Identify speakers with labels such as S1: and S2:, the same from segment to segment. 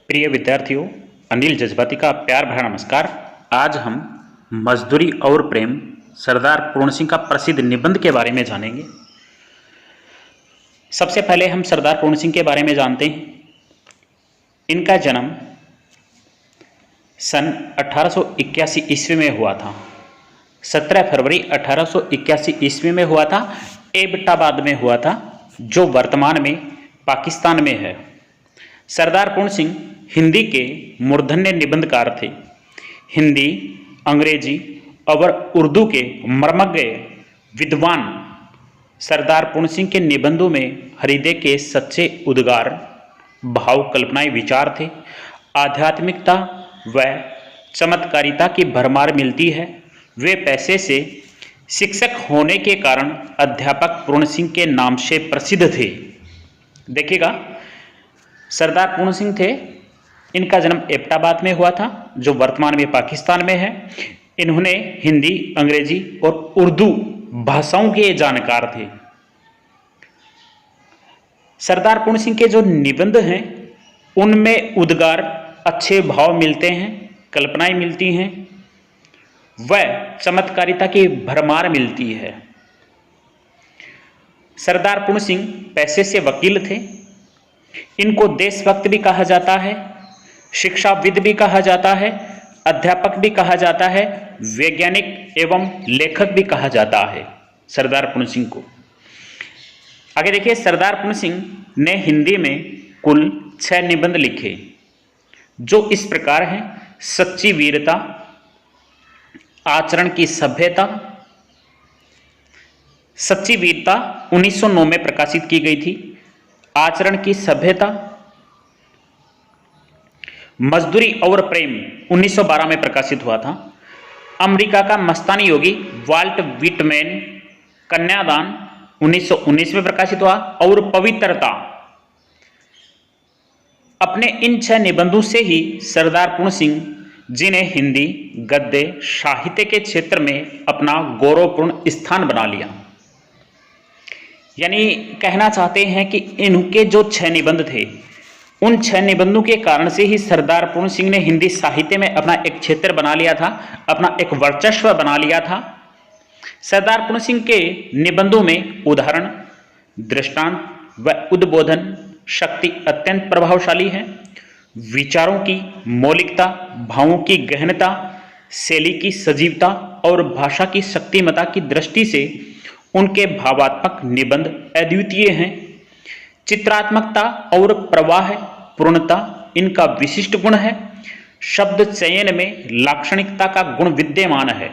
S1: प्रिय विद्यार्थियों, अनिल जज्बाती का प्यार भरा नमस्कार। आज हम मजदूरी और प्रेम सरदार पूर्ण सिंह का प्रसिद्ध निबंध के बारे में जानेंगे। सबसे पहले हम सरदार पूर्ण सिंह के बारे में जानते हैं। इनका जन्म सन 1881 ईस्वी में हुआ था। 17 फरवरी 1881 ईस्वी में हुआ था। एबटाबाद में हुआ था, जो वर्तमान में पाकिस्तान में है। सरदार पूर्ण सिंह हिंदी के मूर्धन्य निबंधकार थे। हिंदी, अंग्रेजी और उर्दू के मर्मज्ञ विद्वान सरदार पूर्ण सिंह के निबंधों में हृदय के सच्चे उद्गार, भाव, कल्पनाएं, विचार थे। आध्यात्मिकता व चमत्कारिता की भरमार मिलती है। वे पैसे से शिक्षक होने के कारण अध्यापक पूर्ण सिंह के नाम से प्रसिद्ध थे। देखिएगा, सरदार पूर्ण सिंह थे। इनका जन्म एबटाबाद में हुआ था, जो वर्तमान में पाकिस्तान में है। इन्होंने हिंदी, अंग्रेजी और उर्दू भाषाओं के जानकार थे। सरदार पूर्ण सिंह के जो निबंध हैं, उनमें उद्गार, अच्छे भाव मिलते हैं, कल्पनाएं मिलती हैं, व चमत्कारिता की भरमार मिलती है। सरदार पूर्ण सिंह पेशे से वकील थे। इनको देशभक्त भी कहा जाता है, शिक्षाविद भी कहा जाता है, अध्यापक भी कहा जाता है, वैज्ञानिक एवं लेखक भी कहा जाता है सरदार पूर्ण सिंह को। आगे देखिए, सरदार पूर्ण सिंह ने हिंदी में कुल 6 निबंध लिखे, जो इस प्रकार हैं। सच्ची वीरता, आचरण की सभ्यता। सच्ची वीरता 1909 में प्रकाशित की गई थी। आचरण की सभ्यता। मजदूरी और प्रेम 1912 में प्रकाशित हुआ था। अमेरिका का मस्तानी योगी वाल्ट विटमैन, कन्यादान 1919 में प्रकाशित हुआ। और पवित्रता। अपने इन 6 निबंधों से ही सरदार पूर्ण सिंह जी ने हिंदी गद्य साहित्य के क्षेत्र में अपना गौरवपूर्ण स्थान बना लिया। यानी कहना चाहते हैं कि इनके जो 6 निबंध थे, उन 6 निबंधों के कारण से ही सरदार पूर्ण सिंह ने हिंदी साहित्य में अपना एक क्षेत्र बना लिया था, अपना एक वर्चस्व बना लिया था। सरदार पूर्ण सिंह के निबंधों में उदाहरण, दृष्टांत व उद्बोधन शक्ति अत्यंत प्रभावशाली है। विचारों की मौलिकता, भावों की गहनता, शैली की सजीवता और भाषा की शक्तिमता की दृष्टि से उनके भावात्मक निबंध अद्वितीय हैं। चित्रात्मकता और प्रवाह पूर्णता इनका विशिष्ट गुण है। शब्द चयन में लाक्षणिकता का गुण विद्यमान है।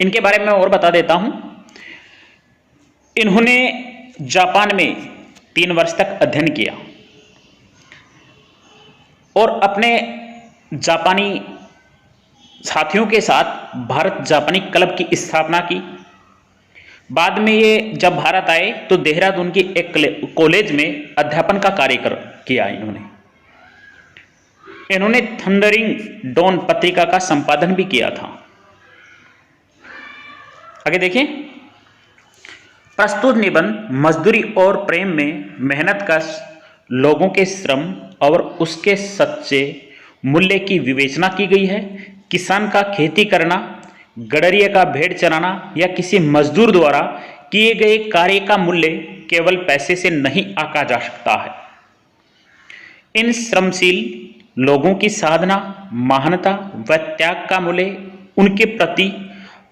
S1: इनके बारे में और बता देता हूं। इन्होंने जापान में 3 वर्ष तक अध्ययन किया और अपने जापानी साथियों के साथ भारत जापानी क्लब की स्थापना की। बाद में ये जब भारत आए तो देहरादून की एक कॉलेज में अध्यापन का कार्य किया। इन्होंने थंडरिंग डॉन पत्रिका का संपादन भी किया था। आगे देखें, प्रस्तुत निबंध मजदूरी और प्रेम में मेहनत कश लोगों के श्रम और उसके सच्चे मूल्य की विवेचना की गई है। किसान का खेती करना, गडरिया का भेड़ चराना या किसी मजदूर द्वारा किए गए कार्य का मूल्य केवल पैसे से नहीं आंका जा सकता है। इन श्रमशील लोगों की साधना, महानता व त्याग का मूल्य उनके प्रति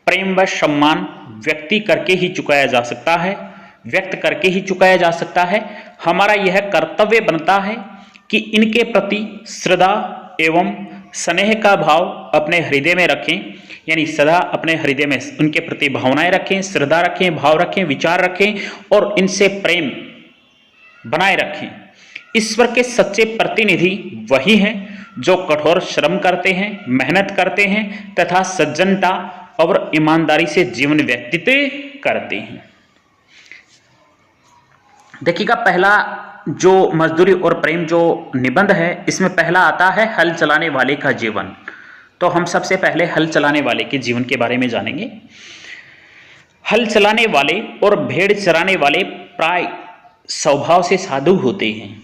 S1: प्रेम व सम्मान व्यक्त करके ही चुकाया जा सकता है। हमारा यह कर्तव्य बनता है कि इनके प्रति श्रद्धा एवं स्नेह का भाव अपने हृदय में रखें। यानी सदा अपने हृदय में उनके प्रति भावनाएं रखें, श्रद्धा रखें, भाव रखें, विचार रखें और इनसे प्रेम बनाए रखें। ईश्वर के सच्चे प्रतिनिधि वही हैं जो कठोर श्रम करते हैं, मेहनत करते हैं तथा सज्जनता और ईमानदारी से जीवन व्यतीत करते हैं। देखिएगा, पहला जो मजदूरी और प्रेम जो निबंध है, इसमें पहला आता है हल चलाने वाले का जीवन। तो हम सबसे पहले हल चलाने वाले के जीवन के बारे में जानेंगे। हल चलाने वाले और भेड़ चराने वाले प्राय स्वभाव से साधु होते हैं।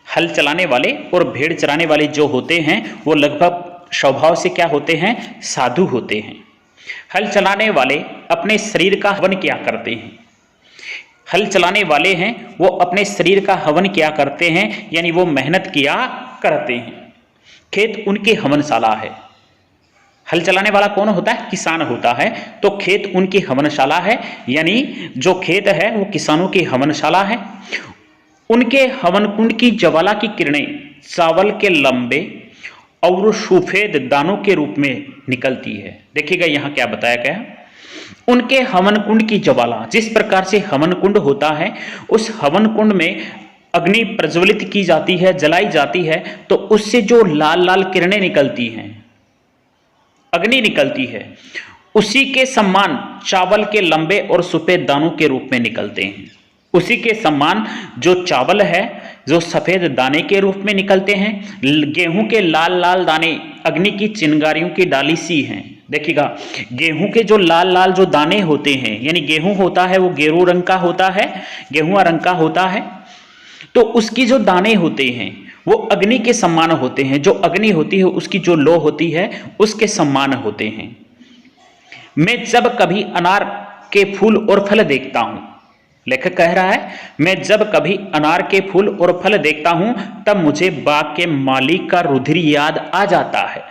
S1: हल चलाने वाले और भेड़ चराने वाले जो होते हैं वो लगभग स्वभाव से क्या होते हैं, साधु होते हैं। हल चलाने वाले अपने शरीर का हवन क्या करते हैं, हल चलाने वाले हैं वो अपने शरीर का हवन क्या करते हैं, यानी वो मेहनत किया करते हैं। खेत उनकी हवनशाला है। हल चलाने वाला कौन होता है, किसान होता है, तो खेत उनकी हवनशाला है, यानी जो खेत है वो किसानों की हवनशाला है। उनके हवन कुंड की ज्वाला की किरणें चावल के लंबे और सफेद दानों के रूप में निकलती है। देखिएगा यहाँ क्या बताया गया, उनके हवन कुंड की ज्वाला, जिस प्रकार से हवन कुंड होता है उस हवन कुंड में अग्नि प्रज्वलित की जाती है, जलाई जाती है, तो उससे जो लाल लाल किरणें निकलती हैं, अग्नि निकलती है, उसी के समान चावल के लंबे और सफेद दानों के रूप में निकलते हैं। उसी के समान जो चावल है जो सफेद दाने के रूप में निकलते हैं, गेहूं के लाल लाल दाने अग्नि की चिंगारियों की डाली सी हैं। देखिएगा गेहूं के जो लाल लाल जो दाने होते हैं, यानी गेहूं होता है वो गेरू रंग का होता है, गेहुआ रंग का होता है, तो उसकी जो दाने होते हैं वो अग्नि के समान होते हैं। जो अग्नि होती है उसकी जो लौ होती है उसके समान होते हैं। मैं जब कभी अनार के फूल और फल देखता हूं, लेखक कह रहा है मैं जब कभी अनार के फूल और फल देखता हूं तब मुझे बाग के मालिक का रुधिर याद आ जाता है।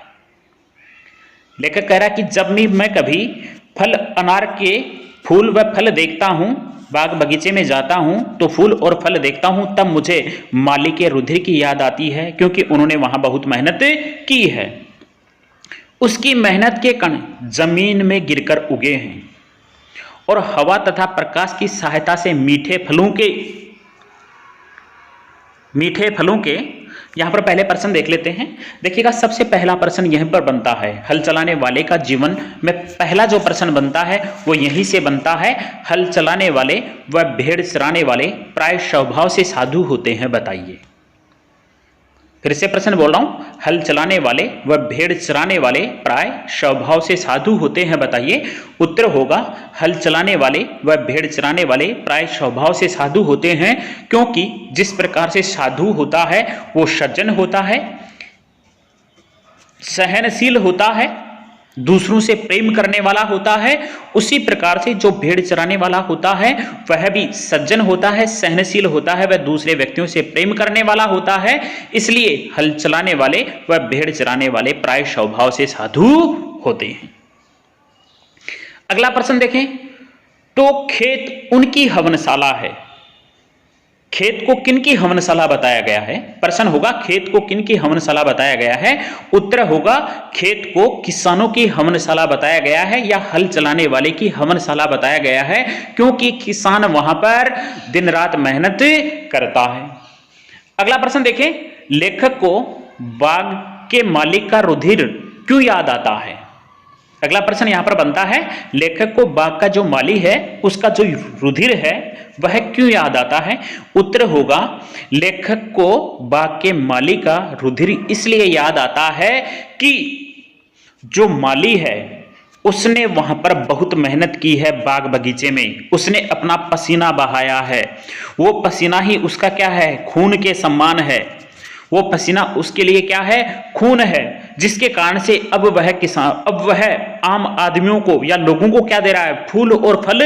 S1: लेखक कह रहा है कि जब मैं कभी फल अनार के फूल व फल देखता हूं, बाग बगीचे में जाता हूं तो फूल और फल देखता हूं, तब मुझे माली के रुधिर की याद आती है, क्योंकि उन्होंने वहां बहुत मेहनत की है। उसकी मेहनत के कण जमीन में गिरकर उगे हैं और हवा तथा प्रकाश की सहायता से मीठे फलों के यहां पर पहले प्रश्न देख लेते हैं। देखिएगा सबसे पहला प्रश्न यहीं पर बनता है, हल चलाने वाले का जीवन में पहला जो प्रश्न बनता है वो यहीं से बनता है। हल चलाने वाले व भेड़ चराने वाले प्राय स्वभाव से साधु होते हैं, बताइए। फिर से प्रश्न बोल रहा हूं, हल चलाने वाले व भेड़ चराने वाले प्राय स्वभाव से साधु होते हैं, बताइए। उत्तर होगा हल चलाने वाले व भेड़ चराने वाले प्राय स्वभाव से साधु होते हैं, क्योंकि जिस प्रकार से साधु होता है वो सज्जन होता है, सहनशील होता है, दूसरों से प्रेम करने वाला होता है, उसी प्रकार से जो भेड़ चराने वाला होता है वह भी सज्जन होता है, सहनशील होता है, वह दूसरे व्यक्तियों से प्रेम करने वाला होता है। इसलिए हल चलाने वाले व भेड़ चराने वाले प्राय स्वभाव से साधु होते हैं। अगला प्रश्न देखें, तो खेत उनकी हवनशाला है। खेत को किनकी हवनशाला बताया गया है? प्रश्न होगा खेत को किनकी हवनशाला बताया गया है? उत्तर होगा खेत को किसानों की हवनशाला बताया गया है या हल चलाने वाले की हवनशाला बताया गया है, क्योंकि किसान वहां पर दिन रात मेहनत करता है। अगला प्रश्न देखें, लेखक को बाग के मालिक का रुधिर क्यों याद आता है? अगला प्रश्न यहां पर बनता है, लेखक को बाग का जो माली है उसका जो रुधिर है वह क्यों याद आता है? उत्तर होगा लेखक को बाग के माली का रुधिर इसलिए याद आता है कि जो माली है उसने वहां पर बहुत मेहनत की है, बाग बगीचे में उसने अपना पसीना बहाया है, वो पसीना ही उसका क्या है, खून के समान है, वो पसीना उसके लिए क्या है, खून है, जिसके कारण से अब वह आम आदमियों को या लोगों को क्या दे रहा है, फूल और फल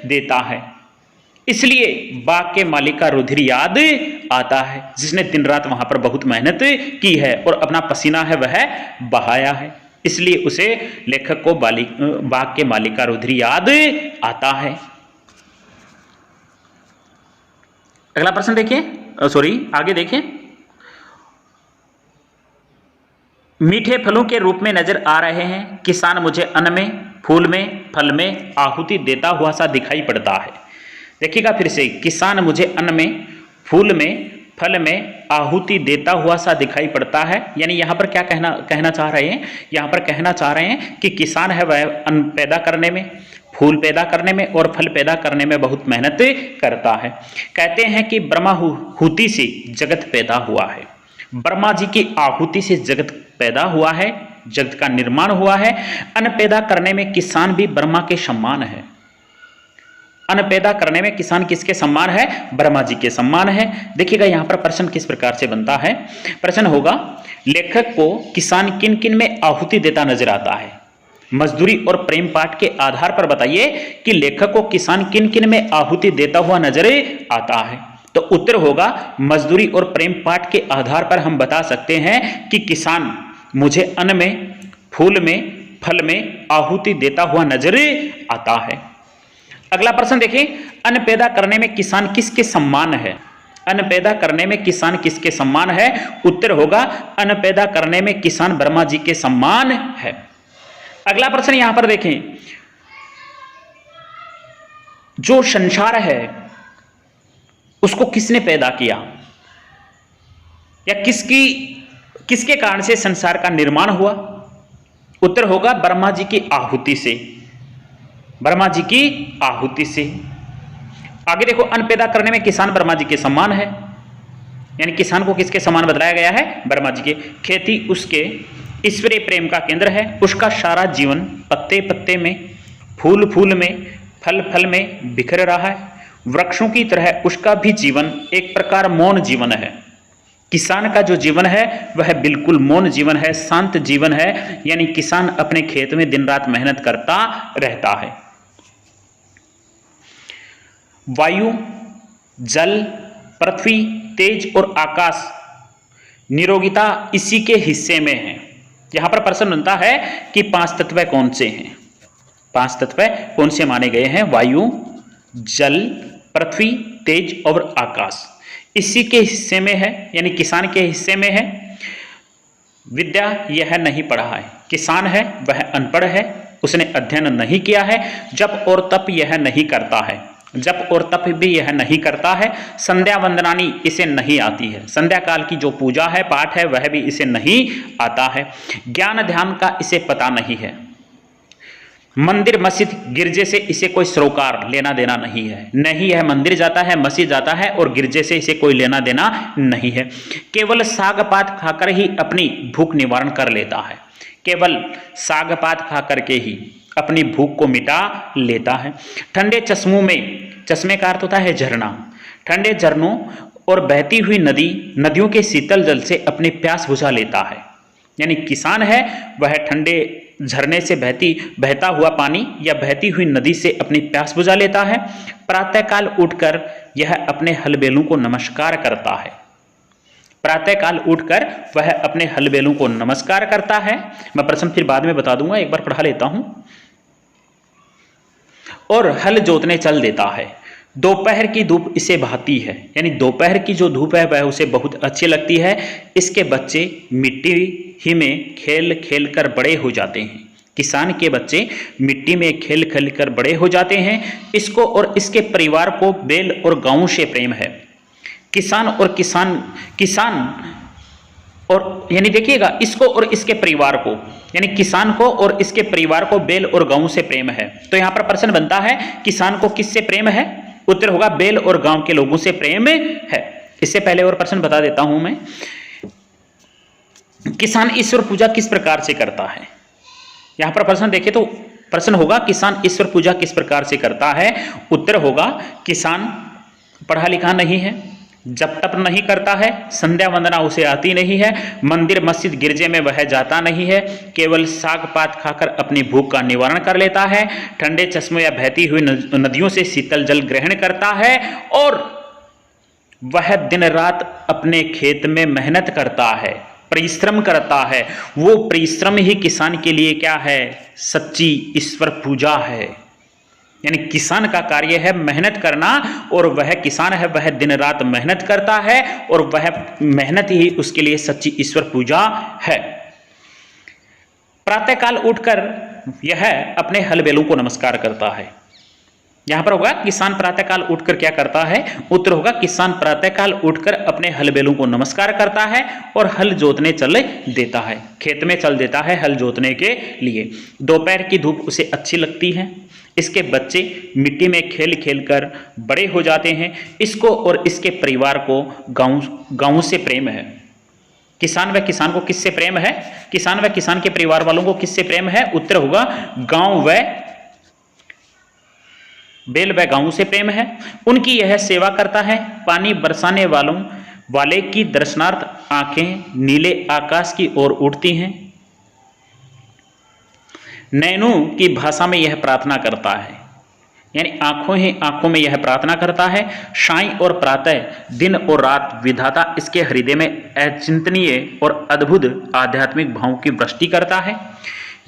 S1: देता है। इसलिए बाग के मालिक का रुधिर याद आता है, जिसने दिन रात वहां पर बहुत मेहनत की है और अपना पसीना है वह बहाया है, इसलिए उसे लेखक को बाग के मालिक का रुधिर याद आता है। अगला प्रश्न देखिए, आगे देखिए, मीठे फलों के रूप में नजर आ रहे हैं, किसान मुझे अन्न में, फूल में, फल में आहुति देता हुआ सा दिखाई पड़ता है। देखिएगा फिर से, किसान मुझे अन्न में, फूल में, फल में आहुति देता हुआ सा दिखाई पड़ता है, यानी यहाँ पर क्या कहना चाह रहे हैं? यहाँ पर कहना चाह रहे हैं कि किसान है वह अन्न पैदा करने में, फूल पैदा करने में और फल पैदा करने में बहुत मेहनत करता है। कहते हैं कि ब्रह्माहुति से जगत पैदा हुआ है, ब्रह्मा जी की आहुति से जगत पैदा हुआ है, जगत का निर्माण हुआ है। अन्न पैदा करने में किसान भी ब्रह्मा के समान है। अन्न पैदा करने में किसान किसके सम्मान है? ब्रह्मा जी के सम्मान है। देखिएगा यहाँ पर प्रश्न किस प्रकार से बनता है। प्रश्न होगा, लेखक को किसान किन किन में आहुति देता नजर आता है? मजदूरी और प्रेम पाठ के आधार पर बताइए कि लेखक को किसान किन किन में आहुति देता हुआ नजर आता है। तो उत्तर होगा, मजदूरी और प्रेम पाठ के आधार पर हम बता सकते हैं कि किसान मुझे अन्न में, फूल में, फल में आहुति देता हुआ नजर आता है। अगला प्रश्न देखिए, अन्न पैदा करने में किसान किसके सम्मान है? अन्न पैदा करने में किसान किसके सम्मान है? उत्तर होगा, अन्न पैदा करने में किसान ब्रह्मा जी के सम्मान है। अगला प्रश्न यहां पर देखें, जो संसार है उसको किसने पैदा किया, या किसके कारण से संसार का निर्माण हुआ? उत्तर होगा, ब्रह्मा जी की आहुति से, ब्रह्मा जी की आहुति से। आगे देखो, अन्न पैदा करने में किसान ब्रह्मा जी के समान है, यानी किसान को किसके समान बताया गया है? ब्रह्मा जी के। खेती उसके ईश्वरीय प्रेम का केंद्र है, उसका सारा जीवन पत्ते पत्ते में, फूल फूल में, फल फल में बिखर रहा है। वृक्षों की तरह उसका भी जीवन एक प्रकार मौन जीवन है। किसान का जो जीवन है वह बिल्कुल मौन जीवन है, शांत जीवन है, यानी किसान अपने खेत में दिन रात मेहनत करता रहता है। वायु, जल, पृथ्वी, तेज और आकाश, निरोगिता इसी के हिस्से में है। यहां पर प्रश्न बनता है कि 5 तत्व कौन से हैं? 5 तत्व कौन से माने गए हैं? वायु, जल, पृथ्वी, तेज और आकाश इसी के हिस्से में है, यानी किसान के हिस्से में है। विद्या यह नहीं पढ़ा है, किसान है वह अनपढ़ है, उसने अध्ययन नहीं किया है। जप और तप यह नहीं करता है, जप और तप भी यह नहीं करता है। संध्या वंदनानी इसे नहीं आती है, संध्या काल की जो पूजा है, पाठ है, वह भी इसे नहीं आता है। ज्ञान ध्यान का इसे पता नहीं है। मंदिर मस्जिद गिरजे से इसे कोई सरोकार लेना देना नहीं है, नहीं है मंदिर जाता है, मस्जिद जाता है और गिरजे से इसे कोई लेना देना नहीं है। केवल साग पात खाकर ही अपनी भूख निवारण कर लेता है, केवल साग पात खाकर के ही अपनी भूख को मिटा लेता है। ठंडे चश्मों में, चश्मे का अर्थ होता है झरना, ठंडे झरनों और बहती हुई नदियों के शीतल जल से अपनी प्यास बुझा लेता है। यानी किसान है वह ठंडे झरने से बहता हुआ पानी या बहती हुई नदी से अपनी प्यास बुझा लेता है। प्रातःकाल उठकर यह अपने हल बैलों को नमस्कार करता है, प्रातःकाल उठकर वह अपने हल बैलों को नमस्कार करता है। मैं प्रश्न फिर बाद में बता दूंगा, एक बार पढ़ा लेता हूं। और हल जोतने चल देता है, दोपहर की धूप इसे भाती है, यानी दोपहर की जो धूप है वह उसे बहुत अच्छी लगती है। इसके बच्चे मिट्टी ही में खेल खेल कर बड़े हो जाते हैं, किसान के बच्चे मिट्टी में खेल खेल कर बड़े हो जाते हैं। इसको और इसके परिवार को बैल और गायों से प्रेम है। किसान और यानी देखिएगा, इसको और इसके परिवार को, यानी किसान को और इसके परिवार को बैल और गायों से प्रेम है। तो यहां पर प्रश्न बनता है, किसान को किससे प्रेम है? उत्तर होगा, बैल और गांव के लोगों से प्रेम है। इससे पहले और प्रश्न बता देता हूं मैं, किसान ईश्वर पूजा किस प्रकार से करता है? यहां पर प्रश्न देखें तो प्रश्न होगा, किसान ईश्वर पूजा किस प्रकार से करता है? उत्तर होगा, किसान पढ़ा लिखा नहीं है, जप तप नहीं करता है, संध्या वंदना उसे आती नहीं है, मंदिर मस्जिद गिरजे में वह जाता नहीं है, केवल साग पात खाकर अपनी भूख का निवारण कर लेता है, ठंडे चश्मों या बहती हुई नदियों से शीतल जल ग्रहण करता है, और वह दिन रात अपने खेत में मेहनत करता है, परिश्रम करता है। वो परिश्रम ही किसान के लिए क्या है? सच्ची ईश्वर पूजा है। यानी किसान का कार्य है मेहनत करना, और वह किसान है वह दिन रात मेहनत करता है, और वह मेहनत ही उसके लिए सच्ची ईश्वर पूजा है। प्रातःकाल उठकर यह अपने हल बैलों को नमस्कार करता है। यहां पर होगा, किसान प्रातःकाल उठकर क्या करता है? उत्तर होगा, किसान प्रातःकाल उठकर अपने हल बैलों को नमस्कार करता है और हल जोतने चल देता है, खेत में चल देता है हल जोतने के लिए। दोपहर की धूप उसे अच्छी लगती है, इसके बच्चे मिट्टी में खेल खेल कर बड़े हो जाते हैं। इसको और इसके परिवार को गांव से प्रेम है। किसान व किसान को किससे प्रेम है? किसान व किसान के परिवार वालों को किससे प्रेम है? उत्तर होगा, गांव व बैल व गायों से प्रेम है, उनकी यह सेवा करता है। पानी बरसाने वाले की दर्शनार्थ आंखें नीले आकाश की ओर उठती हैं। नैनों की भाषा में यह प्रार्थना करता है, यानी आंखों ही आंखों में यह प्रार्थना करता है। साई और प्रातः, दिन और रात विधाता इसके हृदय में अचिंतनीय और अद्भुत आध्यात्मिक भावों की वृष्टि करता है।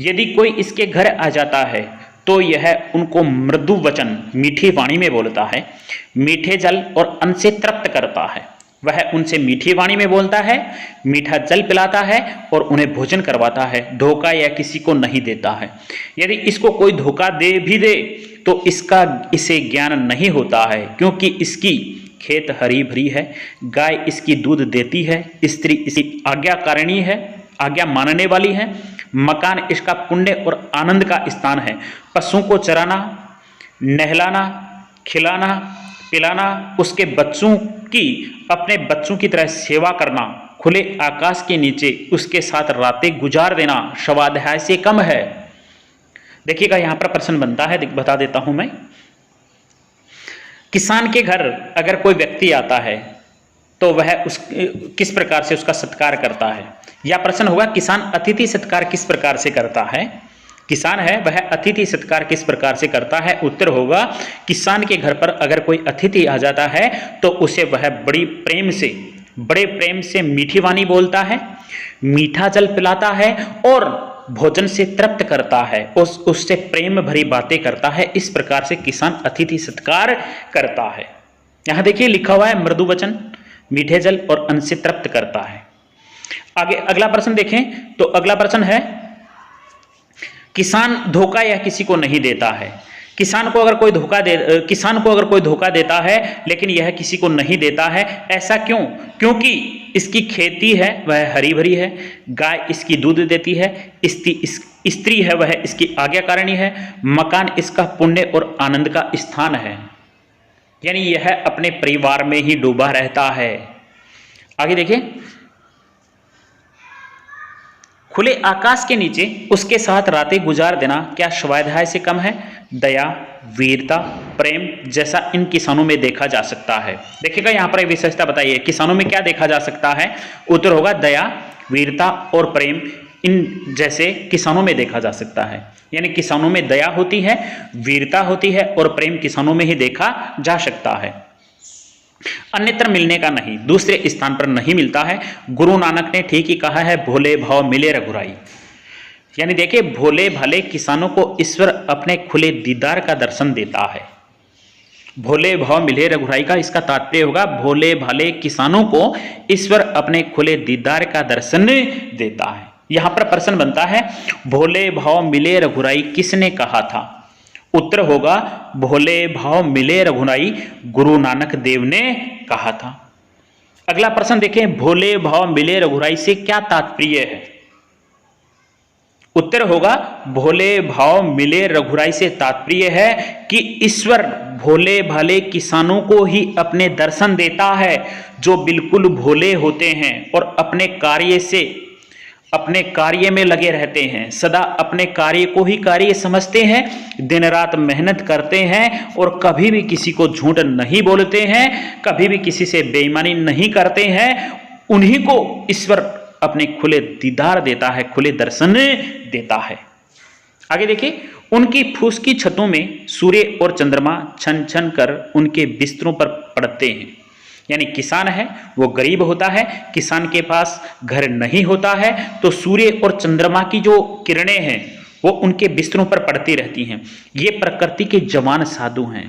S1: यदि कोई इसके घर आ जाता है तो यह उनको मृदु वचन, मीठी वाणी में बोलता है, मीठे जल और अन्न से तृप्त करता है। वह उनसे मीठी वाणी में बोलता है, मीठा जल पिलाता है और उन्हें भोजन करवाता है। धोखा या किसी को नहीं देता है। यदि इसको कोई धोखा दे भी दे तो इसे ज्ञान नहीं होता है, क्योंकि इसकी खेत हरी भरी है, गाय इसकी दूध देती है, स्त्री इसकी आज्ञाकारिणी है, आज्ञा मानने वाली है, मकान इसका पुण्य और आनंद का स्थान है। पशुओं को चराना, नहलाना, खिलाना, पिलाना, उसके बच्चों की अपने बच्चों की तरह सेवा करना, खुले आकाश के नीचे उसके साथ रातें गुजार देना स्वाध्याय से कम है। देखिएगा यहां पर प्रश्न बनता है, बता देता हूं मैं। किसान के घर अगर कोई व्यक्ति आता है तो वह किस प्रकार से उसका सत्कार करता है, या प्रश्न होगा किसान अतिथि सत्कार किस प्रकार से करता है। किसान है वह अतिथि सत्कार किस प्रकार से करता है। उत्तर होगा किसान के घर पर अगर कोई अतिथि आ जाता है तो उसे वह बड़े प्रेम से मीठी वाणी बोलता है, मीठा जल पिलाता है और भोजन से तृप्त करता है, उससे प्रेम भरी बातें करता है। इस प्रकार से किसान अतिथि सत्कार करता है। यहां देखिए लिखा हुआ है मृदु वचन, मीठे जल और अन्न से तृप्त करता है। आगे अगला प्रश्न देखें तो अगला प्रश्न है किसान धोखा या किसी को नहीं देता है। किसान को अगर कोई धोखा देता है लेकिन यह किसी को नहीं देता है, ऐसा क्यों? क्योंकि इसकी खेती है वह हरी भरी है, गाय इसकी दूध देती है, स्त्री है वह इसकी आज्ञाकारिणी है, मकान इसका पुण्य और आनंद का स्थान है, यानी यह अपने परिवार में ही डूबा रहता है। आगे देखिए, खुले आकाश के नीचे उसके साथ रातें गुजार देना क्या स्वाध्याय से कम है? दया, वीरता, प्रेम जैसा इन किसानों में देखा जा सकता है। देखिएगा यहां पर एक विशेषता बताइए, किसानों में क्या देखा जा सकता है? उत्तर होगा दया, वीरता और प्रेम इन जैसे किसानों में देखा जा सकता है। यानी किसानों में दया होती है, वीरता होती है और प्रेम किसानों में ही देखा जा सकता है, अन्यत्र मिलने का नहीं, दूसरे स्थान पर नहीं मिलता है। गुरु नानक ने ठीक ही कहा है, भोले भाव मिले रघुराई। यानी देखिए भोले भाले किसानों को ईश्वर अपने खुले दीदार का दर्शन देता है। भोले भाव मिले रघुराई का इसका तात्पर्य होगा भोले भाले किसानों को ईश्वर अपने खुले दीदार का दर्शन देता है। यहां पर प्रश्न बनता है भोले भाव मिले रघुराई किसने कहा था? उत्तर होगा भोले भाव मिले रघुराई गुरु नानक देव ने कहा था। अगला प्रश्न देखें, भोले भाव मिले रघुराई से क्या तात्पर्य है? उत्तर होगा भोले भाव मिले रघुराई से तात्पर्य है कि ईश्वर भोले भाले किसानों को ही अपने दर्शन देता है जो बिल्कुल भोले होते हैं और अपने कार्य में लगे रहते हैं, सदा अपने कार्य को ही कार्य समझते हैं, दिन रात मेहनत करते हैं और कभी भी किसी को झूठ नहीं बोलते हैं, कभी भी किसी से बेईमानी नहीं करते हैं। उन्हीं को ईश्वर अपने खुले दीदार देता है, खुले दर्शन देता है। आगे देखिए, उनकी फूस की छतों में सूर्य और चंद्रमा छन छन कर उनके बिस्तरों पर पड़ते हैं। यानी किसान है वो गरीब होता है, किसान के पास घर नहीं होता है, तो सूर्य और चंद्रमा की जो किरणें हैं वो उनके बिस्तरों पर पड़ती रहती हैं। ये प्रकृति के जवान साधु हैं।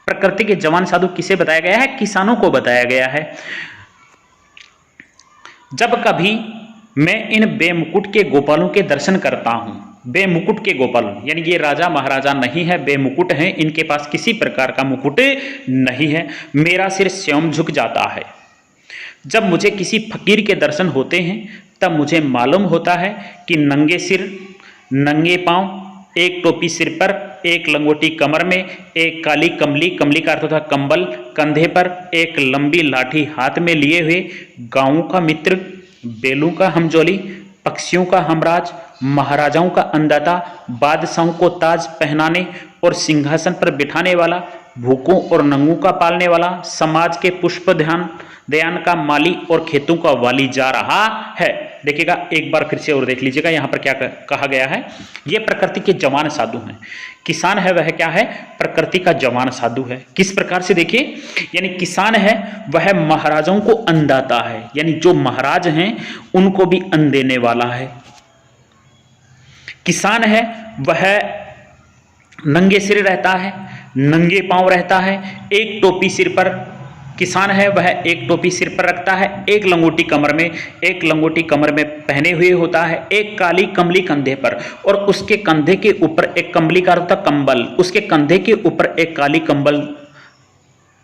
S1: प्रकृति के जवान साधु किसे बताया गया है? किसानों को बताया गया है। जब कभी मैं इन बेमुकुट के गोपालों के दर्शन करता हूं, बेमुकुट के गोपाल यानी ये राजा महाराजा नहीं है, बेमुकुट हैं, इनके पास किसी प्रकार का मुकुट नहीं है, मेरा सिर स्वयं झुक जाता है। जब मुझे किसी फकीर के दर्शन होते हैं तब मुझे मालूम होता है कि नंगे सिर, नंगे पांव, एक टोपी सिर पर, एक लंगोटी कमर में, एक काली कमली, कमली का अर्थ होता है कंबल, कंधे पर एक लंबी लाठी हाथ में लिए हुए, गांवों का मित्र, बेलों का हमजोली, पक्षियों का हमराज, महाराजाओं का अन्नदाता, बादशाहों को ताज पहनाने, और सिंहासन पर बिठाने वाला, भूखों और नंगों का पालने वाला, समाज के पुष्प दयान का माली और खेतों का वाली जा रहा है। देखिएगा एक बार फिर से और देख लीजिएगा यहाँ पर क्या कहा गया है। ये प्रकृति के जवान साधु हैं। किसान है वह क्या है? प्रकृति का जवान साधु है। किस प्रकार से देखिए, यानी किसान है वह महाराजाओं को अंदाता है, यानी जो महाराज हैं उनको भी अन्न देने वाला है। किसान है वह नंगे सिर रहता है, नंगे पांव रहता है, एक टोपी सिर पर, किसान है वह एक टोपी सिर पर रखता है, एक लंगोटी कमर में पहने हुए होता है, एक काली कमली कंधे पर, और उसके कंधे के ऊपर एक कमली का होता कंबल, उसके कंधे के ऊपर एक काली कंबल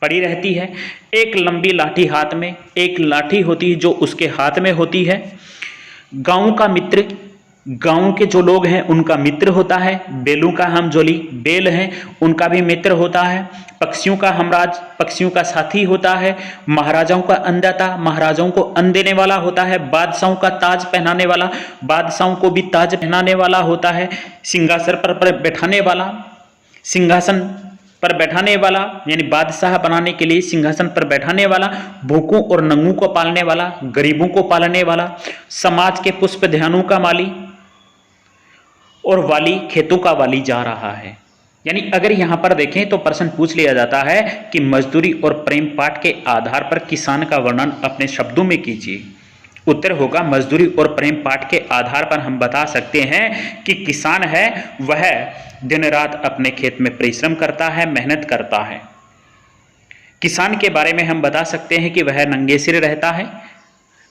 S1: पड़ी रहती है। एक लंबी लाठी हाथ में, एक लाठी होती है जो उसके हाथ में होती है। गांव का मित्र, गांव के जो लोग हैं उनका मित्र होता है। बेलों का हमजोली, बेल हैं उनका भी मित्र होता है। पक्षियों का हमराज, पक्षियों का साथी होता है। महाराजाओं का अन्नदाता, महाराजाओं को अन्न देने वाला होता है। बादशाहों का ताज पहनाने वाला, बादशाहों को भी ताज पहनाने वाला होता है। सिंहासन पर बैठाने वाला, सिंहासन पर बैठाने वाला यानी बादशाह बनाने के लिए सिंहासन पर बैठाने वाला, भूखों और नंगों को पालने वाला, गरीबों को पालने वाला, समाज के पुष्प ध्यानों का माली और वाली, खेतों का वाली जा रहा है। यानी अगर यहां पर देखें तो प्रश्न पूछ लिया जाता है कि मजदूरी और प्रेम पाठ के आधार पर किसान का वर्णन अपने शब्दों में कीजिए। उत्तर होगा मजदूरी और प्रेम पाठ के आधार पर हम बता सकते हैं कि किसान है वह दिन रात अपने खेत में परिश्रम करता है, मेहनत करता है। किसान के बारे में हम बता सकते हैं कि वह नंगे सिर रहता है,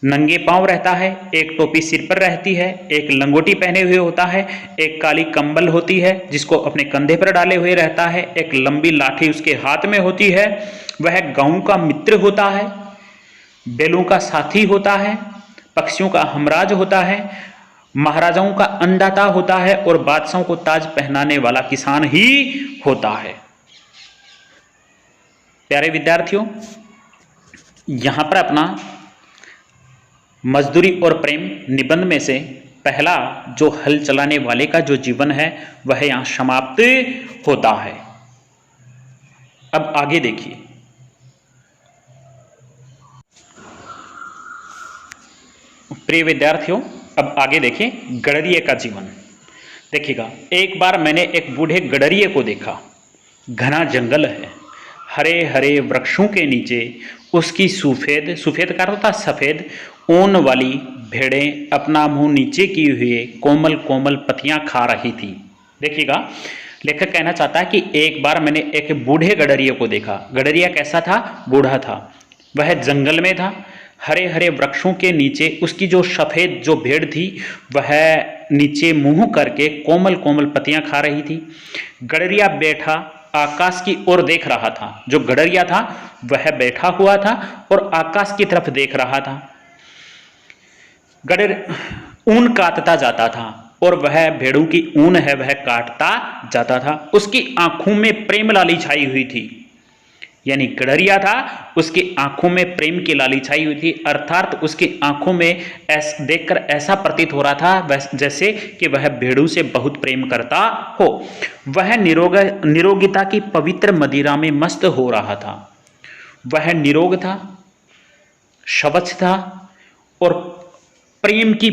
S1: नंगे पांव रहता है, एक टोपी सिर पर रहती है, एक लंगोटी पहने हुए होता है, एक काली कंबल होती है जिसको अपने कंधे पर डाले हुए रहता है, एक लंबी लाठी उसके हाथ में होती है। वह गांव का मित्र होता है, बैलों का साथी होता है, पक्षियों का हमराज होता है, महाराजाओं का अन्नदाता होता है और बादशाहों को ताज पहनाने वाला किसान ही होता है। प्यारे विद्यार्थियों, यहां पर अपना मजदूरी और प्रेम निबंध में से पहला जो हल चलाने वाले का जो जीवन है वह यहां समाप्त होता है। अब आगे देखिए, प्रिय विद्यार्थियों, अब आगे देखिए गडरिये का जीवन। देखिएगा, एक बार मैंने एक बूढ़े गडरिये को देखा। घना जंगल है, हरे हरे वृक्षों के नीचे उसकी सफेद का होता सफेद ऊन वाली भेड़ें अपना मुंह नीचे किए हुए कोमल कोमल पत्तियां खा रही थी। देखिएगा, लेखक कहना चाहता है कि एक बार मैंने एक बूढ़े गडरिये को देखा। गडरिया कैसा था? बूढ़ा था। वह जंगल में था, हरे हरे वृक्षों के नीचे उसकी जो सफेद जो भेड़ थी वह नीचे मुंह करके कोमल कोमल पत्तियां खा रही थी। गडरिया बैठा आकाश की ओर देख रहा था। जो गडरिया था वह बैठा हुआ था और आकाश की तरफ देख रहा था। गडर ऊन काटता जाता था और वह भेड़ों की ऊन है वह काटता जाता था। उसकी आंखों में प्रेम लाली छाई हुई थी। यानी गडरिया था, उसकी आंखों में प्रेम की लाली छाई हुई थी, अर्थात उसकी आंखों में देखकर ऐसा प्रतीत हो रहा था जैसे कि वह भेड़ों से बहुत प्रेम करता हो। वह निरोगिता की पवित्र मदिरा में मस्त हो रहा था। वह निरोग था, स्वच्छ था और प्रेम की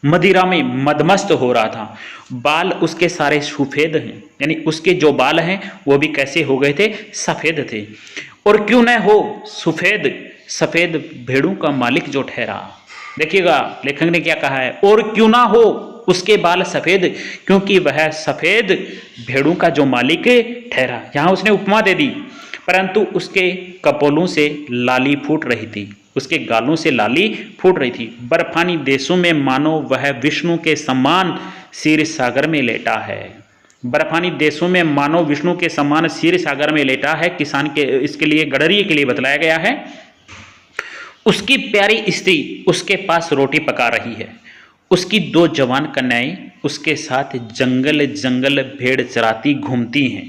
S1: मदिरा में मदमस्त हो रहा था। बाल उसके सारे सफेद हैं, यानी उसके जो बाल हैं वो भी कैसे हो गए थे? सफेद थे। और क्यों न हो सफेद भेड़ों का मालिक जो ठहरा। देखिएगा लेखक ने क्या कहा है, और क्यों ना हो उसके बाल सफेद, क्योंकि वह सफेद भेड़ों का जो मालिक ठहरा। यहां उसने उपमा दे दी, परंतु उसके कपोलों से लाली फूट रही थी, उसके गालों से लाली फूट रही थी। बर्फानी देशों में मानो वह विष्णु के समान क्षीर सागर में लेटा है। बर्फानी देशों में मानो विष्णु के समान क्षीर सागर में लेटा है। किसान के इसके लिए गडरिये के लिए बतलाया गया है। उसकी प्यारी स्त्री उसके पास रोटी पका रही है। उसकी दो जवान कन्याएं उसके साथ जंगल जंगल भेड़ चराती घूमती हैं।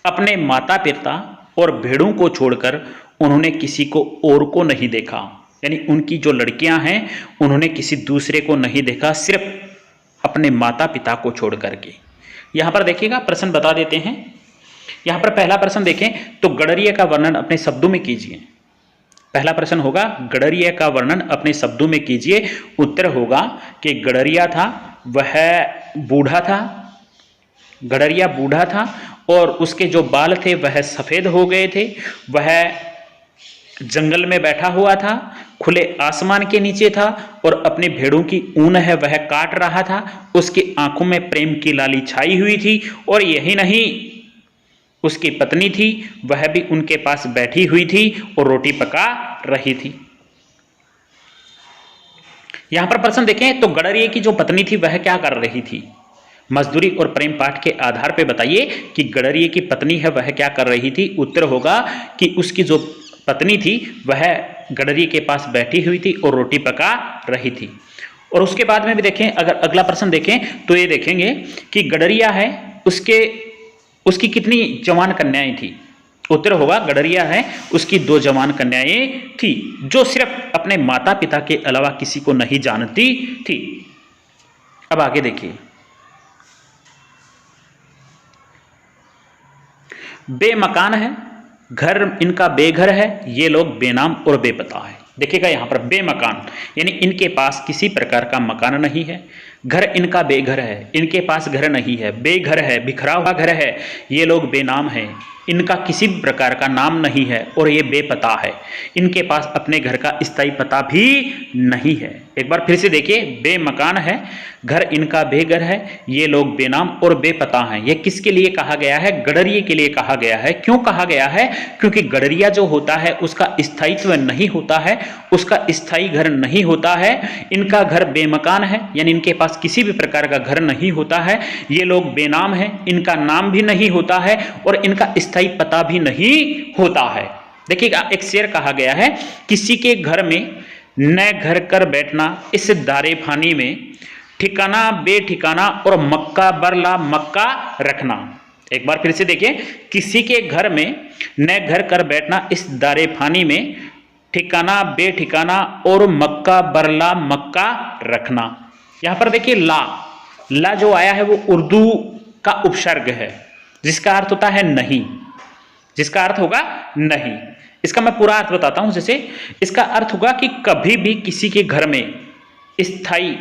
S1: अपने माता पिता और भेड़ों को छोड़कर उन्होंने किसी को और को नहीं देखा। यानी उनकी जो लड़कियां हैं उन्होंने किसी दूसरे को नहीं देखा, सिर्फ अपने माता पिता को छोड़ करके। यहां पर देखिएगा प्रश्न बता देते हैं। यहां पर पहला प्रश्न देखें तो गडरिया का वर्णन अपने शब्दों में कीजिए। पहला प्रश्न होगा गडरिया का वर्णन अपने शब्दों में कीजिए। उत्तर होगा कि गडरिया था वह बूढ़ा था, गडरिया बूढ़ा था और उसके जो बाल थे वह सफेद हो गए थे। वह जंगल में बैठा हुआ था, खुले आसमान के नीचे था और अपने भेड़ों की ऊन है वह काट रहा था। उसकी आंखों में प्रेम की लाली छाई हुई थी और यही नहीं, उसकी पत्नी थी वह भी उनके पास बैठी हुई थी और रोटी पका रही थी। यहां पर प्रश्न देखें तो गडरिया की जो पत्नी थी वह क्या कर रही थी। मजदूरी और प्रेम पाठ के आधार पर बताइए कि गडरिया की पत्नी है वह क्या कर रही थी। उत्तर होगा कि उसकी जो पत्नी थी वह गडरिया के पास बैठी हुई थी और रोटी पका रही थी। और उसके बाद में भी देखें, अगर अगला प्रश्न देखें तो ये देखेंगे कि गडरिया है उसकी कितनी जवान कन्याएं थी। उत्तर होगा गडरिया है उसकी 2 जवान कन्याएं थी जो सिर्फ अपने माता पिता के अलावा किसी को नहीं जानती थी। अब आगे देखिए, बेमकान है, घर इनका बेघर है, ये लोग बेनाम और बेपता है। देखिएगा यहां पर बेमकान यानी इनके पास किसी प्रकार का मकान नहीं है। घर इनका बेघर है, इनके पास घर नहीं है, बेघर है, बिखरा हुआ घर है। ये लोग बेनाम हैं, इनका किसी भी प्रकार का नाम नहीं है और ये बेपता है, इनके पास अपने घर का स्थायी पता भी नहीं है। एक बार फिर से देखिए, बेमकान है, घर इनका बेघर है, ये लोग बेनाम और बेपता हैं। ये किसके लिए कहा गया है? गडरिया के लिए कहा गया है। क्यों कहा गया है? क्योंकि गडरिया जो होता है उसका स्थायित्व नहीं होता है, उसका स्थायी घर नहीं होता है। इनका घर बेमकान है यानी इनके पास किसी भी प्रकार का घर नहीं होता है। ये लोग बेनाम हैं, इनका नाम भी नहीं होता है और इनका स्थायी पता भी नहीं होता है। देखिएगा एक शेर कहा गया है, किसी के घर में न घर कर बैठना इस दारे फानी में, ठिकाना बेठिकाना और मक्का बरला मक्का रखना। एक बार फिर से देखिए, किसी के घर में न घर कर बैठना इस दारे फानी में, ठिकाना बेठिकाना और मक्का बरला मक्का रखना। यहां पर देखिए ला जो आया है वो उर्दू का उपसर्ग है जिसका अर्थ होता है नहीं, जिसका अर्थ होगा नहीं। इसका मैं पूरा अर्थ बताता हूं। जैसे इसका अर्थ होगा कि कभी भी किसी के घर में स्थायी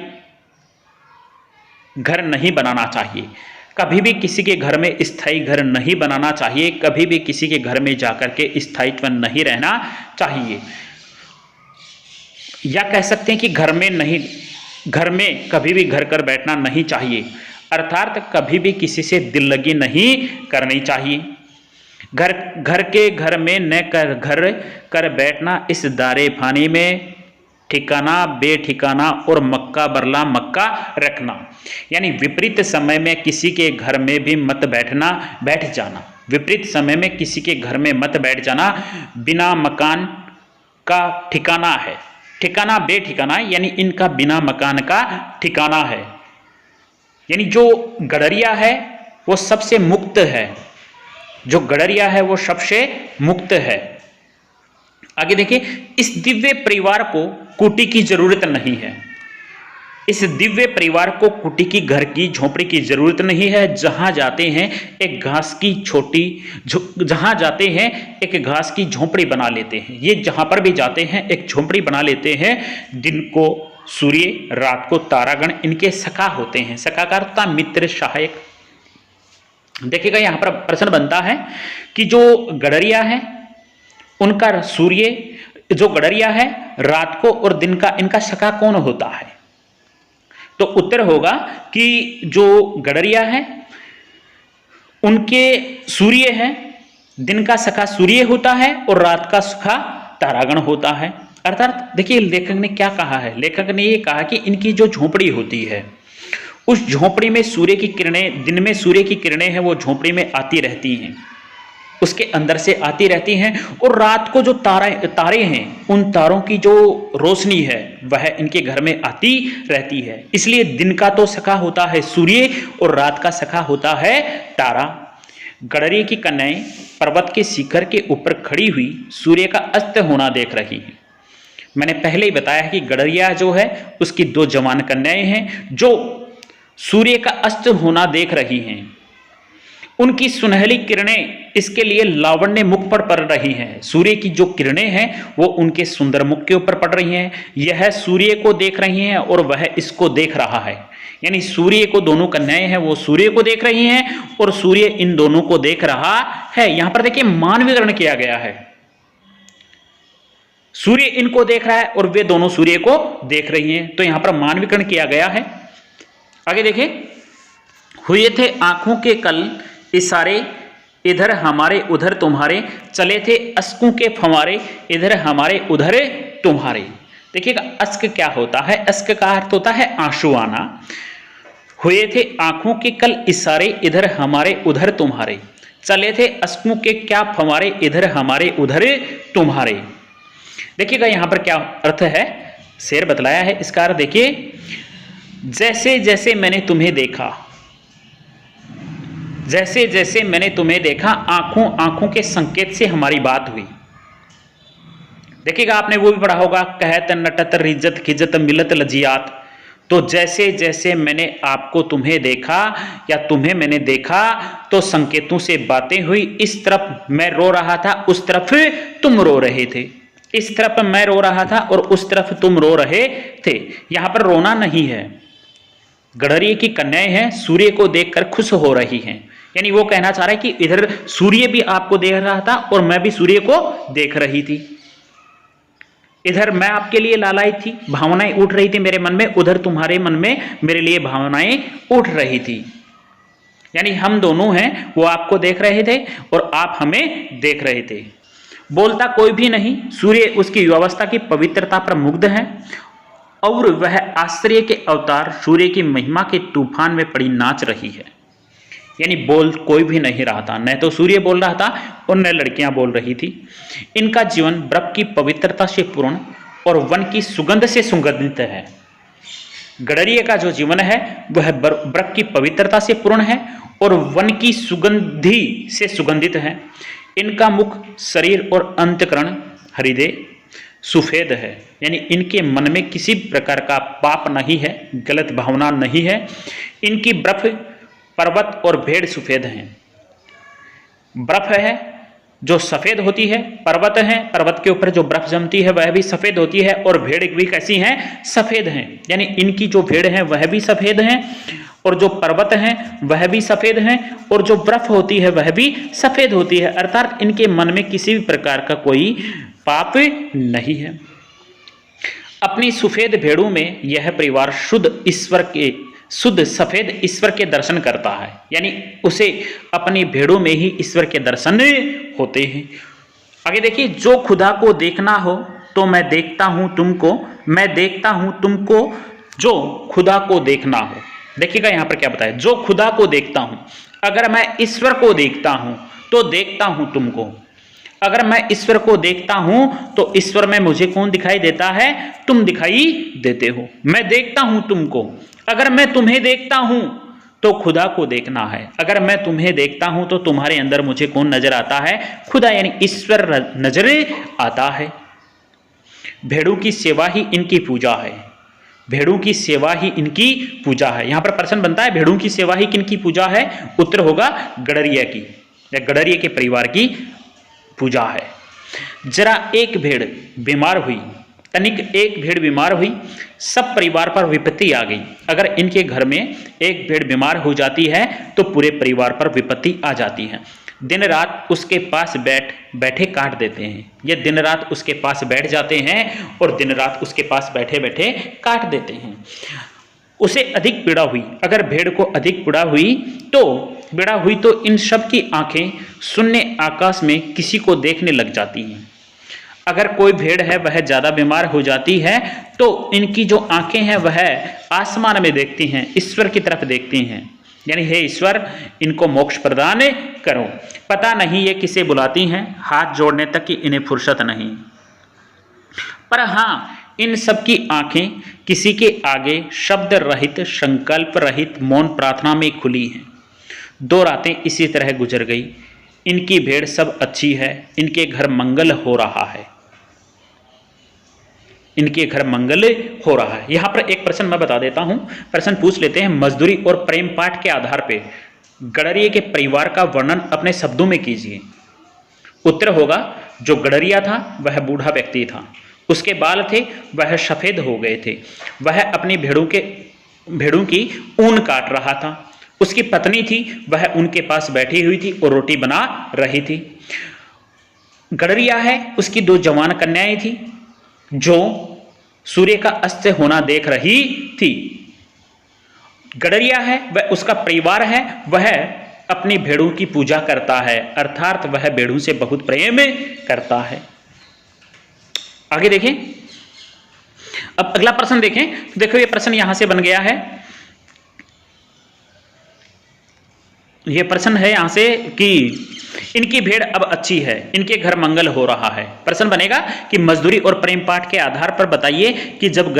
S1: घर नहीं बनाना चाहिए, कभी भी किसी के घर में स्थायी घर नहीं बनाना चाहिए, कभी भी किसी के घर में जाकर के स्थायित्व नहीं रहना चाहिए। या कह सकते हैं कि घर में कभी भी घर कर बैठना नहीं चाहिए, अर्थात कभी भी किसी से दिल लगी नहीं करनी चाहिए। घर के घर में न घर कर बैठना इस दारे फानी में, ठिकाना बेठिकाना और मक्का बरला मक्का रखना। यानी विपरीत समय में किसी के घर में भी मत बैठ जाना, विपरीत समय में किसी के घर में मत बैठ जाना। बिना मकान का ठिकाना है, ठिकाना बेठिकाना यानी इनका बिना मकान का ठिकाना है। यानी जो गडरिया है वो सबसे मुक्त है, जो गडरिया है वो सबसे मुक्त है। आगे देखिए, इस दिव्य परिवार को कुटी की जरूरत नहीं है, इस दिव्य परिवार को कुटी की घर की झोपड़ी की जरूरत नहीं है। जहां जाते हैं एक घास की घास की झोपड़ी बना लेते हैं। ये जहां पर भी जाते हैं एक झोपड़ी बना लेते हैं। दिन को सूर्य, रात को तारागण इनके सखा होते हैं। सखा का अर्थ मित्र, सहायक। देखिएगा यहां पर प्रश्न बनता है कि जो गडरिया है उनका सूर्य, जो गडरिया है रात को और दिन का इनका सखा कौन होता है? तो उत्तर होगा कि जो गडरिया है उनके सूर्य है, दिन का सखा सूर्य होता है और रात का सखा तारागण होता है। अर्थात देखिए लेखक ने क्या कहा है, लेखक ने ये कहा कि इनकी जो झोपड़ी होती है उस झोपड़ी में सूर्य की किरणें, दिन में सूर्य की किरणें हैं वो झोपड़ी में आती रहती हैं, उसके अंदर से आती रहती हैं। और रात को जो तारे हैं उन तारों की जो रोशनी है वह इनके घर में आती रहती है। इसलिए दिन का तो सखा होता है सूर्य और रात का सखा होता है तारा। गडरिया की कन्याएं पर्वत के शिखर के ऊपर खड़ी हुई सूर्य का अस्त होना देख रही हैं। मैंने पहले ही बताया कि गडरिया जो है उसकी 2 जवान कन्याएं हैं जो सूर्य का अस्त होना देख रही हैं। उनकी सुनहली किरणें इसके लिए लावण्य मुख पर पड़ रही हैं। सूर्य की जो किरणें हैं वो उनके सुंदर मुख के ऊपर पड़ रही हैं। यह सूर्य को देख रही हैं और वह इसको देख रहा है। यानी सूर्य को, दोनों कन्याएं हैं वो सूर्य को देख रही हैं और सूर्य इन दोनों को देख रहा है। यहां पर देखिए मानवीकरण किया गया है। सूर्य इनको देख रहा है और वे दोनों सूर्य को देख रही हैं, तो यहां पर मानवीकरण किया गया है। आगे देखिए, हुए थे आंखों के कल इशारे, इधर हमारे उधर तुम्हारे, चले थे अश्कों के फंवारे, इधर हमारे उधर तुम्हारे। देखिएगा अश्क क्या होता है, अश्क का अर्थ होता है आंसू आना। हुए थे आंखों के कल इशारे, इधर हमारे उधर तुम्हारे, चले थे अश्कों के क्या फंवारे, इधर हमारे उधर तुम्हारे। देखिएगा यहां पर क्या अर्थ है, शेर बतलाया है। इसका अर्थ देखिए, जैसे जैसे मैंने तुम्हें देखा, जैसे जैसे मैंने तुम्हें देखा, आंखों आंखों के संकेत से हमारी बात हुई। देखिएगा आपने वो भी पढ़ा होगा, कहत नटत रिज्जत खिजत मिलत लजियात। तो जैसे जैसे मैंने आपको तुम्हें देखा या तुम्हें मैंने देखा तो संकेतों से बातें हुई। इस तरफ मैं रो रहा था, उस तरफ तुम रो रहे थे। इस तरफ मैं रो रहा था और उस तरफ तुम रो रहे थे। यहां पर रोना नहीं है। गडरिये की कन्याएं हैं, सूर्य को देखकर खुश हो रही हैं। यानी वो कहना चाह रहा है कि इधर सूर्य भी आपको देख रहा था और मैं भी सूर्य को देख रही थी। इधर मैं आपके लिए लालाई थी, भावनाएं उठ रही थी मेरे मन में, उधर तुम्हारे मन में मेरे लिए भावनाएं उठ रही थी। यानी हम दोनों हैं, वो आपको देख रहे थे और आप हमें देख रहे थे। बोलता कोई भी नहीं, सूर्य उसकी व्यवस्था की पवित्रता पर मुग्ध है और वह आश्चर्य के अवतार सूर्य की महिमा के तूफान में पड़ी नाच रही है। यानी बोल कोई भी नहीं रहा था, न तो सूर्य बोल रहा था और न लड़कियां बोल रही थी। इनका जीवन बर्फ की पवित्रता से पूर्ण और वन की सुगंध से सुगंधित है। गडरिये का जो जीवन है वह बर्फ की पवित्रता से पूर्ण है और वन की सुगंधी से सुगंधित है। इनका मुख, शरीर और अंतकरण हृदय सुफेद है। यानी इनके मन में किसी प्रकार का पाप नहीं है, गलत भावना नहीं है। इनकी बर्फ, पर्वत और भेड़ सफेद हैं। बर्फ है जो सफेद होती है, पर्वत है, पर्वत के ऊपर जो बर्फ जमती है वह भी सफेद होती है और भेड़ भी कैसी हैं, सफेद हैं। यानी इनकी जो भेड़ है वह भी सफेद हैं और जो पर्वत हैं वह भी सफेद हैं और जो बर्फ होती है वह भी सफेद होती है। अर्थात इनके मन में किसी भी प्रकार का कोई पाप नहीं है। अपनी सफेद भेड़ों में यह परिवार शुद्ध सफेद ईश्वर के दर्शन करता है। यानी उसे अपनी भेड़ों में ही ईश्वर के दर्शन होते हैं। आगे देखिए, जो खुदा को देखना हो तो मैं देखता हूं तुमको, मैं देखता हूं तुमको, जो खुदा को देखना हो। देखिएगा यहां पर क्या बताया, जो खुदा को देखता हूं। अगर मैं ईश्वर को देखता हूं तो देखता हूं तुमको। अगर मैं ईश्वर को देखता हूं तो ईश्वर में मुझे कौन दिखाई देता है, तुम दिखाई देते हो। मैं देखता हूं तुमको। अगर मैं तुम्हें देखता हूं तो खुदा को देखना है। अगर मैं तुम्हें देखता हूं तो तुम्हारे अंदर मुझे कौन नजर आता है, खुदा यानी ईश्वर नजर आता है। भेड़ों की सेवा ही इनकी पूजा है। भेड़ों की सेवा ही इनकी पूजा है। यहां पर प्रश्न बनता है, भेड़ों की सेवा ही किनकी पूजा है? उत्तर होगा गडरिया की या गडरिये के परिवार की पूजा है। जरा एक भेड़ बीमार हुई, तनिक एक भेड़ बीमार हुई, सब परिवार पर विपत्ति आ गई। अगर इनके घर में एक भेड़ बीमार हो जाती है तो पूरे परिवार पर विपत्ति आ जाती है। दिन रात उसके पास बैठे काट देते हैं। ये दिन रात उसके पास बैठ जाते हैं और दिन रात उसके पास बैठे बैठे काट देते हैं। उसे अधिक पीड़ा हुई। अगर भेड़ को अधिक पीड़ा हुई तो इन सब की आंखें शून्य आकाश में किसी को देखने लग जाती हैं। अगर कोई भेड़ है वह ज्यादा बीमार हो जाती है तो इनकी जो आंखें हैं वह आसमान में देखती हैं, ईश्वर की तरफ देखती हैं। यानी हे ईश्वर, इनको मोक्ष प्रदान करो। पता नहीं ये किसे बुलाती हैं, हाथ जोड़ने तक की इन्हें फुर्सत नहीं। पर हाँ, इन सब की आंखें किसी के आगे शब्द रहित, संकल्प रहित मौन प्रार्थना में खुली हैं। 2 रातें इसी तरह गुजर गई। इनकी भेड़ सब अच्छी है, इनके घर मंगल हो रहा है। इनके घर मंगल हो रहा है। यहां पर एक प्रश्न मैं बता देता हूं, प्रश्न पूछ लेते हैं। मजदूरी और प्रेम पाठ के आधार पे गडरिये के परिवार का वर्णन अपने शब्दों में कीजिए। उत्तर होगा, जो गडरिया था वह बूढ़ा व्यक्ति था, उसके बाल थे वह सफ़ेद हो गए थे, वह अपनी भेड़ों की ऊन काट रहा था, उसकी पत्नी थी वह उनके पास बैठी हुई थी और रोटी बना रही थी। गडरिया है, उसकी 2 जवान कन्याएं थी जो सूर्य का अस्त होना देख रही थी। गडरिया है वह, उसका परिवार है, वह अपनी भेड़ों की पूजा करता है, अर्थात वह भेड़ों से बहुत प्रेम करता है। आगे देखें, अब अगला प्रश्न देखें। देखो ये प्रश्न यहां से बन गया है, ये प्रश्न है यहां से कि इनकी भेड़ अब अच्छी है, इनके घर मंगल हो रहा है। प्रश्न बनेगा कि मजदूरी और प्रेम पाठ के आधार पर बताइए कि जब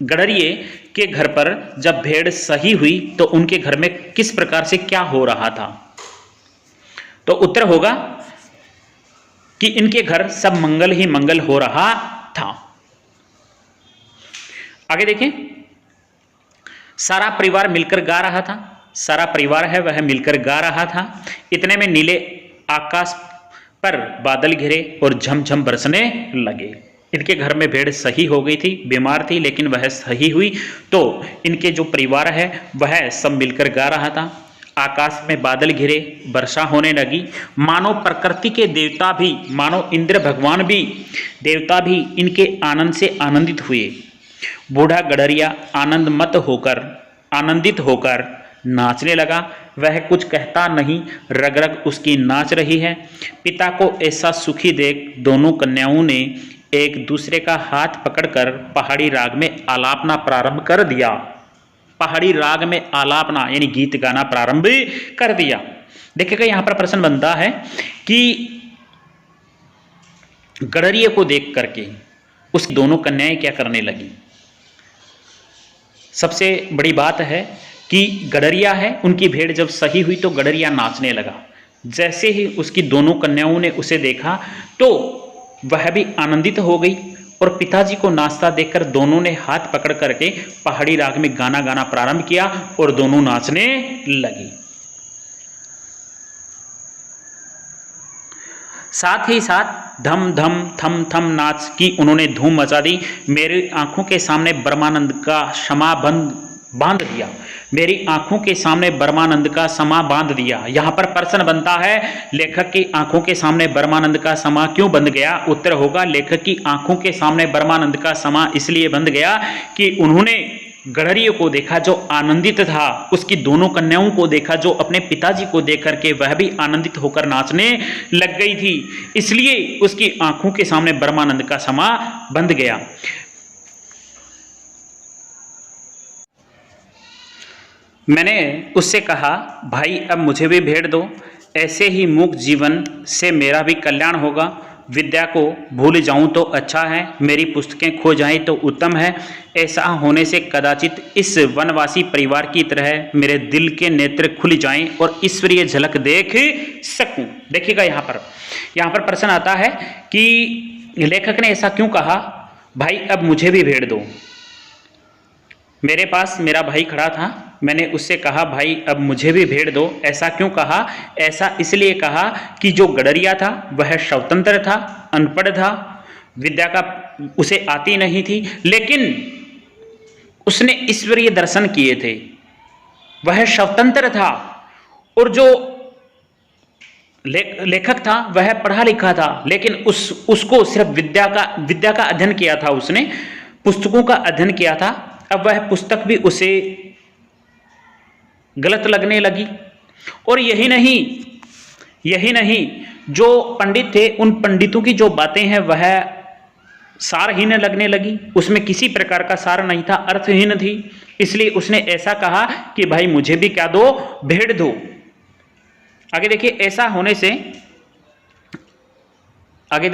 S1: गडरिये के घर पर जब भेड़ सही हुई तो उनके घर में किस प्रकार से क्या हो रहा था। तो उत्तर होगा कि इनके घर सब मंगल ही मंगल हो रहा था। आगे देखें, सारा परिवार मिलकर गा रहा था। सारा परिवार है वह मिलकर गा रहा था। इतने में नीले आकाश पर बादल घिरे और झमझम बरसने लगे। इनके घर में भेड़ सही हो गई थी, बीमार थी लेकिन वह सही हुई, तो इनके जो परिवार है वह सब मिलकर गा रहा था। आकाश में बादल घिरे, वर्षा होने लगी, मानो प्रकृति के देवता भी, मानो इंद्र भगवान भी, देवता भी इनके आनंद से आनंदित हुए। बूढ़ा गडरिया आनंदित होकर नाचने लगा। वह कुछ कहता नहीं, रग रग उसकी नाच रही है। पिता को ऐसा सुखी देख दोनों कन्याओं ने एक दूसरे का हाथ पकड़कर पहाड़ी राग में आलापना प्रारंभ कर दिया। पहाड़ी राग में आलापना यानी गीत गाना प्रारंभ कर दिया। देखिएगा यहां पर प्रश्न बनता है कि गडरिये को देख करके उस दोनों कन्याएं क्या करने लगी। सबसे बड़ी बात है कि गडरिया है, उनकी भेड़ जब सही हुई तो गडरिया नाचने लगा। जैसे ही उसकी दोनों कन्याओं ने उसे देखा तो वह भी आनंदित हो गई और पिताजी को नाचता देखकर दोनों ने हाथ पकड़ करके पहाड़ी राग में गाना गाना प्रारंभ किया और दोनों नाचने लगी। साथ ही साथ धम धम थम थम नाच की उन्होंने धूम मचा दी। मेरी आंखों के सामने ब्रह्मानंद का समा बांध दिया। मेरी आंखों के सामने ब्रह्मानंद का समा बांध दिया। यहाँ पर प्रश्न बनता है, लेखक की आंखों के सामने ब्रह्मानंद का समा क्यों बंध गया। उत्तर होगा, लेखक की आंखों के सामने ब्रह्मानंद का समा इसलिए बंध गया कि उन्होंने गडरिये को देखा जो आनंदित था, उसकी दोनों कन्याओं को देखा जो अपने पिताजी को देख करके वह भी आनंदित होकर नाचने लग गई थी, इसलिए उसकी आंखों के सामने ब्रह्मानंद का समा बंध गया। मैंने उससे कहा, भाई अब मुझे भी भेड़ दो, ऐसे ही मूक जीवन से मेरा भी कल्याण होगा। विद्या को भूल जाऊं तो अच्छा है, मेरी पुस्तकें खो जाएं तो उत्तम है। ऐसा होने से कदाचित इस वनवासी परिवार की तरह मेरे दिल के नेत्र खुल जाएं और ईश्वरीय झलक देख सकूं। देखिएगा यहाँ पर प्रश्न आता है कि लेखक ने ऐसा क्यों कहा, भाई अब मुझे भी भेड़ दो। मेरे पास मेरा भाई खड़ा था, मैंने उससे कहा भाई अब मुझे भी भेड़ दो। ऐसा क्यों कहा? ऐसा इसलिए कहा कि जो गडरिया था वह स्वतंत्र था, अनपढ़ था, विद्या का उसे आती नहीं थी, लेकिन उसने ईश्वरीय दर्शन किए थे। वह स्वतंत्र था और जो लेखक था वह पढ़ा लिखा था, लेकिन उसको सिर्फ विद्या का अध्ययन किया था, उसने पुस्तकों का अध्ययन किया था। अब वह पुस्तक भी उसे गलत लगने लगी। और यही नहीं, जो पंडित थे उन पंडितों की जो बातें हैं वह सारहीन लगने लगी। उसमें किसी प्रकार का सार नहीं था, अर्थहीन थी। इसलिए उसने ऐसा कहा कि भाई मुझे भी क्या दो, भेड़ दो। आगे देखिए, ऐसा होने से आगे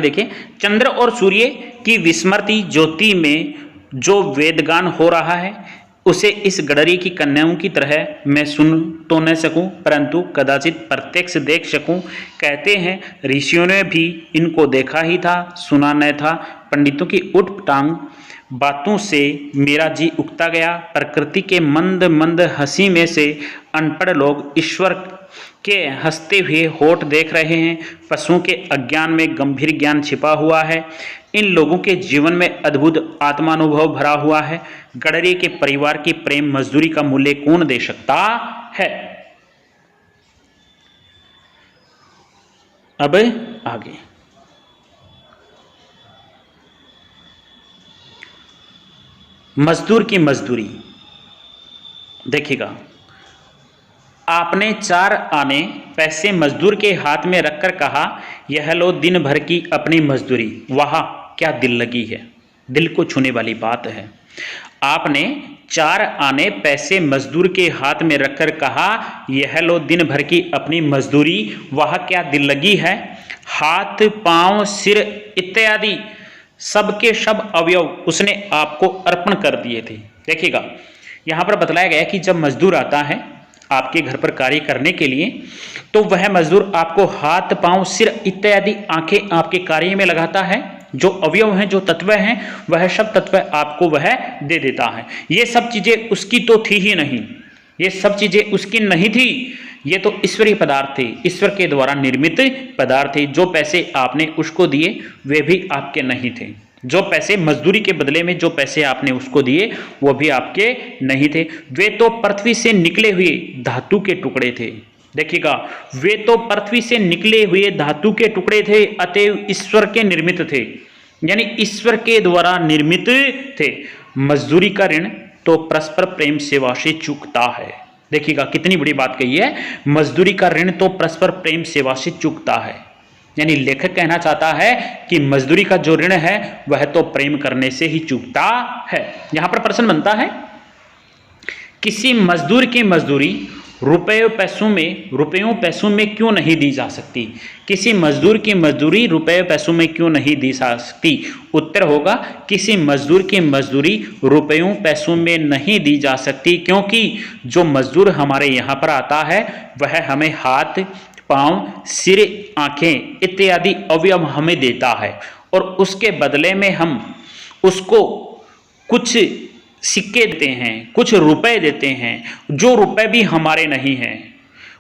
S1: देखिए, चंद्र और सूर्य की विस्मृति ज्योति में जो वेदगान हो रहा है उसे इस गडरिये की कन्याओं की तरह मैं सुन तो न सकूं, परंतु कदाचित प्रत्यक्ष देख सकूं। कहते हैं ऋषियों ने भी इनको देखा ही था, सुना न था। पंडितों की उठ टांग बातों से मेरा जी उगता गया। प्रकृति के मंद मंद हंसी में से अनपढ़ लोग ईश्वर के हंसते हुए होठ देख रहे हैं। पशुओं के अज्ञान में गंभीर ज्ञान छिपा हुआ है। इन लोगों के जीवन में अद्भुत आत्मानुभव भरा हुआ है। गडरिये के परिवार की प्रेम मजदूरी का मूल्य कौन दे सकता है। अब आगे मजदूर की मजदूरी देखिएगा। आपने 4 आने पैसे मजदूर के हाथ में रखकर कहा, यह लो दिन भर की अपनी मजदूरी। वाह क्या दिल लगी है, दिल को छूने वाली बात है। आपने 4 आने पैसे मजदूर के हाथ में रखकर कहा, यह लो दिन भर की अपनी मजदूरी। वाह क्या दिल लगी है। हाथ पांव सिर इत्यादि सबके सब अवयव उसने आपको अर्पण कर दिए थे। देखिएगा यहाँ पर बतलाया गया कि जब मजदूर आता है आपके घर पर कार्य करने के लिए, तो वह मजदूर आपको हाथ पांव सिर इत्यादि आंखें आपके कार्य में लगाता है। जो अवयव हैं, जो तत्व हैं, वह सब तत्व आपको वह दे देता है। ये सब चीजें उसकी तो थी ही नहीं, ये सब चीजें उसकी नहीं थी, ये तो ईश्वरीय पदार्थ थे, ईश्वर के द्वारा निर्मित पदार्थ थे। जो पैसे आपने उसको दिए वे भी आपके नहीं थे। जो पैसे मजदूरी के बदले में जो पैसे आपने उसको दिए वो भी आपके नहीं थे। वे तो पृथ्वी से निकले हुए धातु के टुकड़े थे। देखिएगा, वे तो पृथ्वी से निकले हुए धातु के टुकड़े थे, अतएव ईश्वर के निर्मित थे, यानी ईश्वर के द्वारा निर्मित थे। मजदूरी का ऋण तो परस्पर प्रेम सेवा से चूकता है। देखिएगा कितनी बड़ी बात कही है, मजदूरी का ऋण तो परस्पर प्रेम सेवा से चूकता है। यानी लेखक कहना चाहता है कि मजदूरी का जो ऋण है वह तो प्रेम करने से ही चूकता है। यहां पर प्रश्न बनता है, किसी मजदूर की मजदूरी रुपयों पैसों में क्यों नहीं दी जा सकती। किसी मजदूर की मजदूरी रुपयों पैसों में क्यों नहीं दी जा सकती। उत्तर होगा, किसी मजदूर की मजदूरी रुपयों पैसों में नहीं दी जा सकती, क्योंकि जो मजदूर हमारे यहाँ पर आता है वह हमें हाथ पांव सिर आंखें इत्यादि अवयव हमें देता है, और उसके बदले में हम उसको कुछ सिक्के देते हैं, कुछ रुपए देते हैं। जो रुपए भी हमारे नहीं हैं,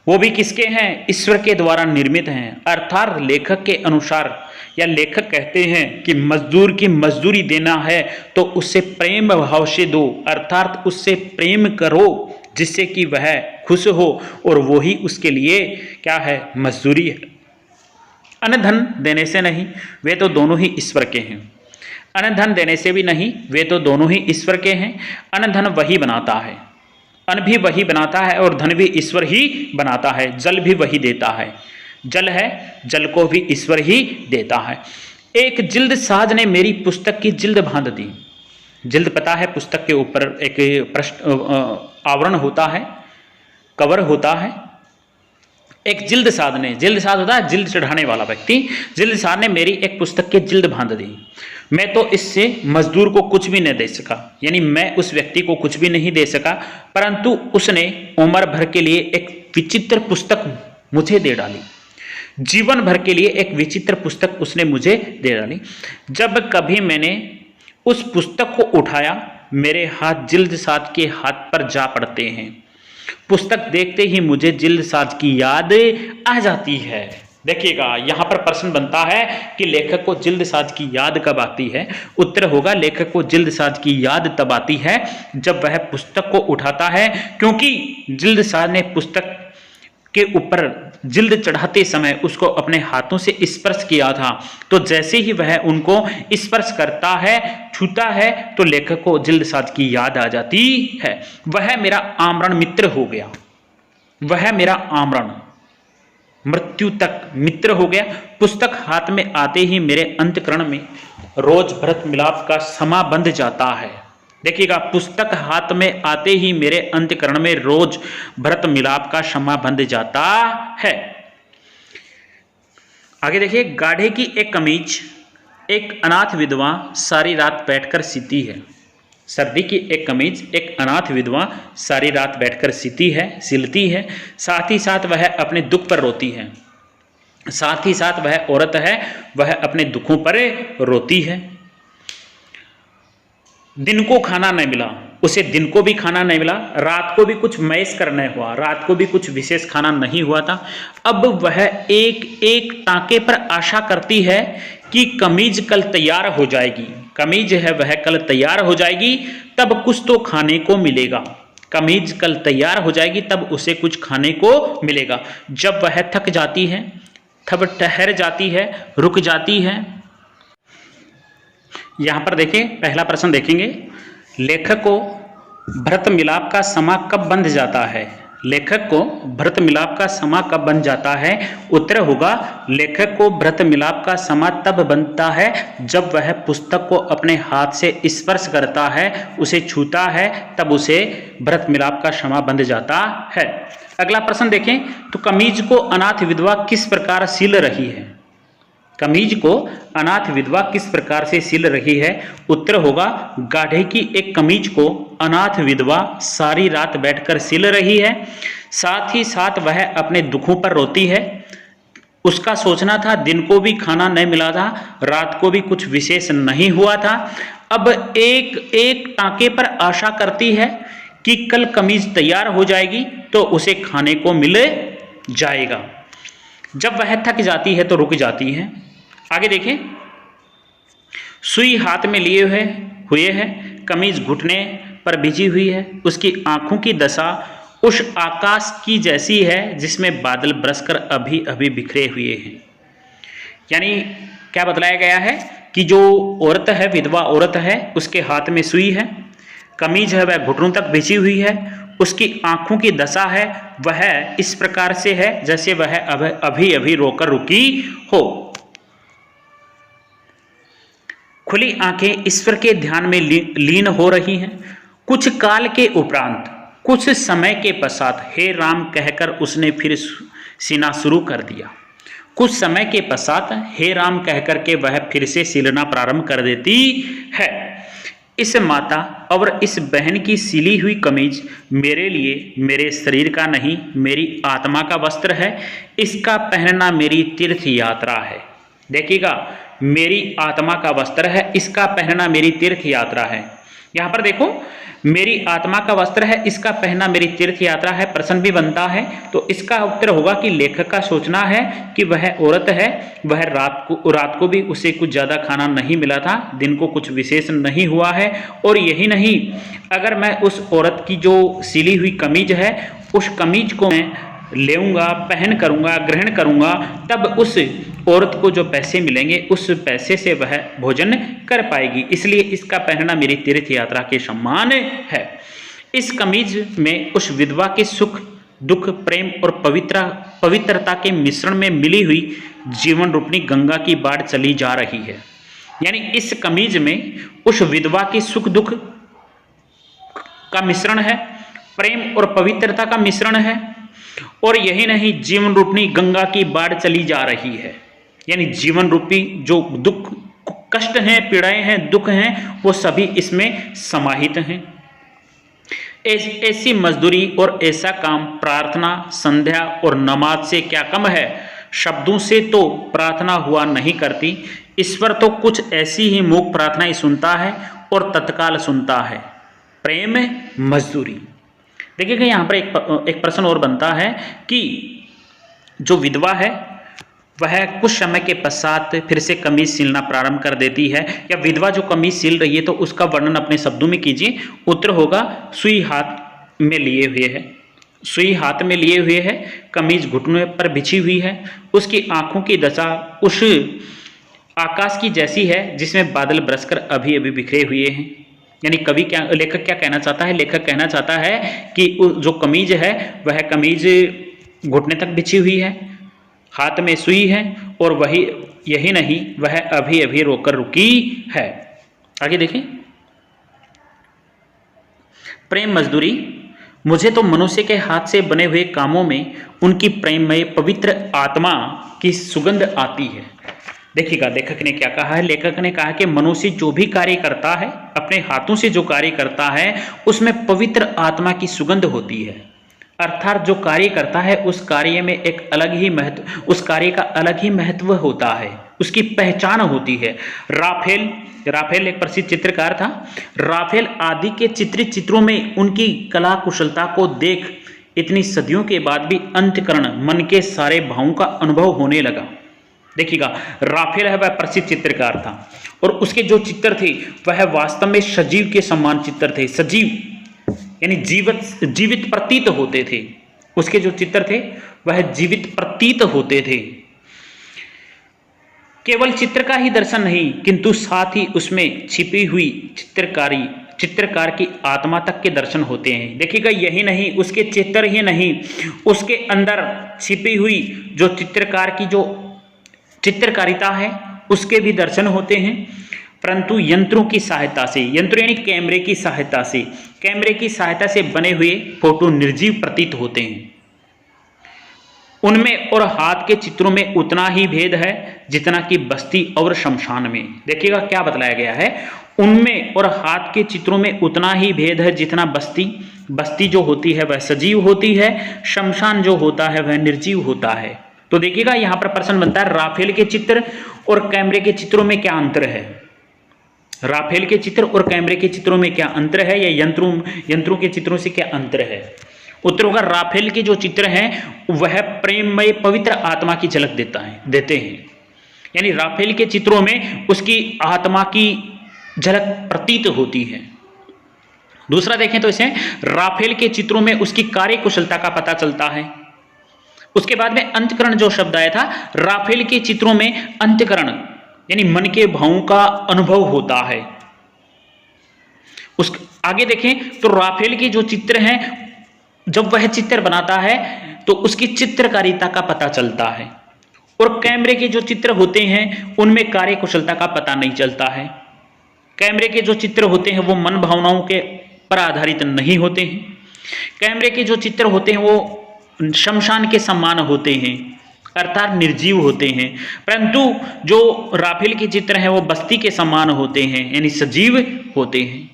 S1: वो भी किसके हैं, ईश्वर के द्वारा निर्मित हैं। अर्थात लेखक के अनुसार, या लेखक कहते हैं कि मजदूर की मजदूरी देना है तो उससे प्रेम भाव से दो, अर्थात उससे प्रेम करो जिससे कि वह खुश हो, और वो ही उसके लिए क्या है, मजदूरी है। अन्न धन देने से नहीं, वे तो दोनों ही ईश्वर के हैं। अन्न धन देने से भी नहीं, वे तो दोनों ही ईश्वर के हैं। अन्न धन वही बनाता है, अन्न भी वही बनाता है, और धन भी ईश्वर ही बनाता है। जल भी वही देता है, जल है, जल को भी ईश्वर ही देता है। एक जिल्द साज ने मेरी पुस्तक की जिल्द बांध दी। जिल्द पता है, पुस्तक के ऊपर एक आवरण होता है, कवर होता है। एक जिल्द साध ने, जिल्द साध होता है जिल्द चढ़ाने वाला व्यक्ति, जिल्द साध ने मेरी एक पुस्तक की जिल्द बांध दी। मैं तो इससे मजदूर को कुछ भी नहीं दे सका, यानी मैं उस व्यक्ति को कुछ भी नहीं दे सका, परंतु उसने उम्र भर के लिए एक विचित्र पुस्तक मुझे दे डाली। जीवन भर के लिए एक विचित्र पुस्तक उसने मुझे दे डाली। जब कभी मैंने उस पुस्तक को उठाया, मेरे हाथ जिल्द साज के हाथ पर जा पड़ते हैं। पुस्तक देखते ही मुझे जिल्द साज की याद आ जाती है। देखिएगा यहाँ पर प्रश्न बनता है कि लेखक को जिल्द साज की याद कब आती है। उत्तर होगा, लेखक को जिल्द साज की याद तब आती है जब वह पुस्तक को उठाता है, क्योंकि जिल्द साज ने पुस्तक के ऊपर जिल्द चढ़ाते समय उसको अपने हाथों से स्पर्श किया था। तो जैसे ही वह उनको स्पर्श करता है, छूता है, तो लेखक को जिल्द साज की याद आ जाती है। वह मेरा आमरण मित्र हो गया, वह मेरा आमरण मृत्यु तक मित्र हो गया। पुस्तक हाथ में आते ही मेरे अंतःकरण में रोज भरत मिलाप का समा बंध जाता है। देखिएगा, पुस्तक हाथ में आते ही मेरे अंतःकरण में रोज भरत मिलाप का समा बंध जाता है। आगे देखिए, गाढ़े की एक कमीज एक अनाथ विधवा सारी रात बैठकर सीती है। सर्दी की एक कमीज एक अनाथ विधवा सारी रात बैठकर सिलती है। साथ ही साथ वह अपने दुख पर रोती है। साथ ही साथ वह औरत है, वह अपने दुखों पर रोती है। दिन को खाना नहीं मिला, उसे दिन को भी खाना नहीं मिला, रात को भी कुछ मैस करना हुआ, रात को भी कुछ विशेष खाना नहीं हुआ था। अब वह एक एक टाँके पर आशा करती है कि कमीज कल तैयार हो जाएगी, कमीज है वह कल तैयार हो जाएगी, तब कुछ तो खाने को मिलेगा, कमीज कल तैयार हो जाएगी तब उसे कुछ खाने को मिलेगा। जब वह थक जाती है, तब ठहर जाती है, रुक जाती है। यहाँ पर देखें, पहला प्रश्न देखेंगे, लेखक को भरत मिलाप का समा कब बंध जाता है? लेखक को भरत मिलाप का समा कब बन जाता है? उत्तर होगा, लेखक को भरत मिलाप का समा तब बनता है जब वह पुस्तक को अपने हाथ से स्पर्श करता है, उसे छूता है, तब उसे भरत मिलाप का समा बंध जाता है। अगला प्रश्न देखें, तो कमीज को अनाथ विधवा किस प्रकार सिल रही है? कमीज को अनाथ विधवा किस प्रकार से सिल रही है? उत्तर होगा, गाढ़े की एक कमीज को अनाथ विधवा सारी रात बैठकर सिल रही है, साथ ही साथ वह अपने दुखों पर रोती है। उसका सोचना था दिन को भी खाना नहीं मिला था, रात को भी कुछ विशेष नहीं हुआ था। अब एक एक टाँके पर आशा करती है कि कल कमीज तैयार हो जाएगी तो उसे खाने को मिल जाएगा। जब वह थक जाती है तो रुक जाती है। आगे देखें, सुई हाथ में लिए हुए है, कमीज घुटने पर भिजी हुई है, उसकी आंखों की दशा उस आकाश की जैसी है जिसमें बादल बरसकर अभी अभी बिखरे हुए हैं। यानी क्या बतलाया गया है कि जो औरत है, विधवा औरत है, उसके हाथ में सुई है, कमीज है वह घुटनों तक भिजी हुई है, उसकी आंखों की दशा है वह इस प्रकार से है जैसे वह अभी अभी रोकर रुकी हो। खुली आंखें ईश्वर के ध्यान में लीन हो रही हैं। कुछ काल के उपरांत, कुछ समय के पश्चात हे राम कहकर उसने फिर सीना शुरू कर दिया। कुछ समय के पश्चात हे राम कहकर के वह फिर से सिलना प्रारंभ कर देती है। इस माता और इस बहन की सिली हुई कमीज मेरे लिए मेरे शरीर का नहीं, मेरी आत्मा का वस्त्र है। इसका पहनना मेरी तीर्थ यात्रा है। देखिएगा, मेरी आत्मा का वस्त्र है, इसका पहनना मेरी तीर्थ यात्रा है। यहाँ पर देखो, मेरी आत्मा का वस्त्र है, इसका पहनना मेरी तीर्थ यात्रा है, प्रश्न भी बनता है। तो इसका उत्तर होगा कि लेखक का सोचना है कि वह औरत है, वह रात को भी उसे कुछ ज़्यादा खाना नहीं मिला था, दिन को कुछ विशेष नहीं हुआ है। और यही नहीं, अगर मैं उस औरत की जो सिली हुई कमीज है, उस कमीज को मैं लेऊंगा, पहन करूंगा, ग्रहण करूंगा, तब उस औरत को जो पैसे मिलेंगे उस पैसे से वह भोजन कर पाएगी। इसलिए इसका पहनना मेरी तीर्थ यात्रा के समान है। इस कमीज में उस विधवा के सुख, दुख, प्रेम और पवित्रता के मिश्रण में मिली हुई जीवन रूपनी गंगा की बाढ़ चली जा रही है। यानी इस कमीज में उस विधवा के सुख दुख का मिश्रण है, प्रेम और पवित्रता का मिश्रण है, और यही नहीं, जीवन रूपनी गंगा की बाढ़ चली जा रही है। यानी जीवन रूपी जो दुख, कष्ट हैं, पीड़ाएं हैं, दुख हैं, वो सभी इसमें समाहित हैं। ऐसी मजदूरी और ऐसा काम प्रार्थना, संध्या और नमाज से क्या कम है? शब्दों से तो प्रार्थना हुआ नहीं करती, ईश्वर तो कुछ ऐसी ही मूक प्रार्थनाएं सुनता है और तत्काल सुनता है। प्रेम मजदूरी। देखिएगा, यहाँ पर एक प्रश्न और बनता है कि जो विधवा है वह कुछ समय के पश्चात फिर से कमीज सिलना प्रारंभ कर देती है, या विधवा जो कमीज सिल रही है तो उसका वर्णन अपने शब्दों में कीजिए। उत्तर होगा, सुई हाथ में लिए हुए है, सुई हाथ में लिए हुए है, कमीज घुटनों पर बिछी हुई है, उसकी आंखों की दशा उस आकाश की जैसी है जिसमें बादल बरसकर अभी अभी बिखरे हुए हैं। यानी लेखक क्या कहना चाहता है? लेखक कहना चाहता है कि जो कमीज है वह कमीज घुटने तक बिछी हुई है, हाथ में सुई है, और यही नहीं, वह अभी अभी रोकर रुकी है। आगे देखें, प्रेम मजदूरी। मुझे तो मनुष्य के हाथ से बने हुए कामों में उनकी प्रेममय पवित्र आत्मा की सुगंध आती है। देखिएगा, लेखक ने क्या कहा है? लेखक ने कहा कि मनुष्य जो भी कार्य करता है, अपने हाथों से जो कार्य करता है, उसमें पवित्र आत्मा की सुगंध होती है। अर्थात जो कार्य करता है उस कार्य में एक अलग ही महत्व, उस कार्य का अलग ही महत्व होता है, उसकी पहचान होती है। राफेल एक प्रसिद्ध चित्रकार था। राफेल आदि के चित्रित चित्रों में उनकी कला कुशलता को देख इतनी सदियों के बाद भी अंतःकरण मन के सारे भावों का अनुभव होने लगा। देखिएगा, राफेल है वह प्रसिद्ध चित्रकार था और उसके जो चित्र थे वह वास्तव में सजीव के समान चित्र थे। सजीव यानी जीवित प्रतीत होते थे। उसके जो चित्र थे वह जीवित प्रतीत होते थे। केवल चित्र का ही दर्शन नहीं, किंतु साथ ही उसमें छिपी हुई चित्रकार की आत्मा तक के दर्शन होते हैं। देखिएगा, यही नहीं, उसके चित्र ही नहीं, उसके अंदर छिपी हुई जो चित्रकार की जो चित्रकारिता है उसके भी दर्शन होते हैं। परंतु यंत्रों की सहायता से, यंत्र यानी कैमरे की सहायता से बने हुए फोटो निर्जीव प्रतीत होते हैं। उनमें और हाथ के चित्रों में उतना ही भेद है जितना कि बस्ती और शमशान में। देखिएगा क्या बतलाया गया है, उनमें और हाथ के चित्रों में उतना ही भेद है जितना बस्ती जो होती है वह सजीव होती है, शमशान जो होता है वह निर्जीव होता है। तो देखिएगा यहां पर प्रश्न बनता है, राफेल के चित्र और कैमरे के चित्रों में क्या अंतर है। राफेल के चित्र और कैमरे के चित्रों में क्या अंतर है, या यंत्रों के चित्रों से क्या अंतर है। उत्तर होगा, राफेल के जो चित्र हैं वह प्रेममय पवित्र आत्मा की झलक देते हैं। यानी राफेल के चित्रों में उसकी आत्मा की झलक प्रतीत होती है। दूसरा देखें तो इसे, राफेल के चित्रों में उसकी कार्य कुशलता का पता चलता है। उसके बाद में अंतःकरण जो शब्द आया था, राफेल के चित्रों में अंतःकरण यानी मन के भावों का अनुभव होता है। उस आगे देखें तो राफेल के जो चित्र हैं, जब वह चित्र बनाता है तो उसकी चित्रकारिता का पता चलता है, और कैमरे के जो चित्र होते हैं उनमें कार्य कुशलता का पता नहीं चलता है। कैमरे के जो चित्र होते हैं वो मन भावनाओं के पर आधारित नहीं होते हैं। कैमरे के जो चित्र होते हैं वो शमशान के समान होते हैं, अर्थात निर्जीव होते हैं। परंतु जो राफेल के चित्र हैं वो बस्ती के समान होते हैं, यानी सजीव होते हैं।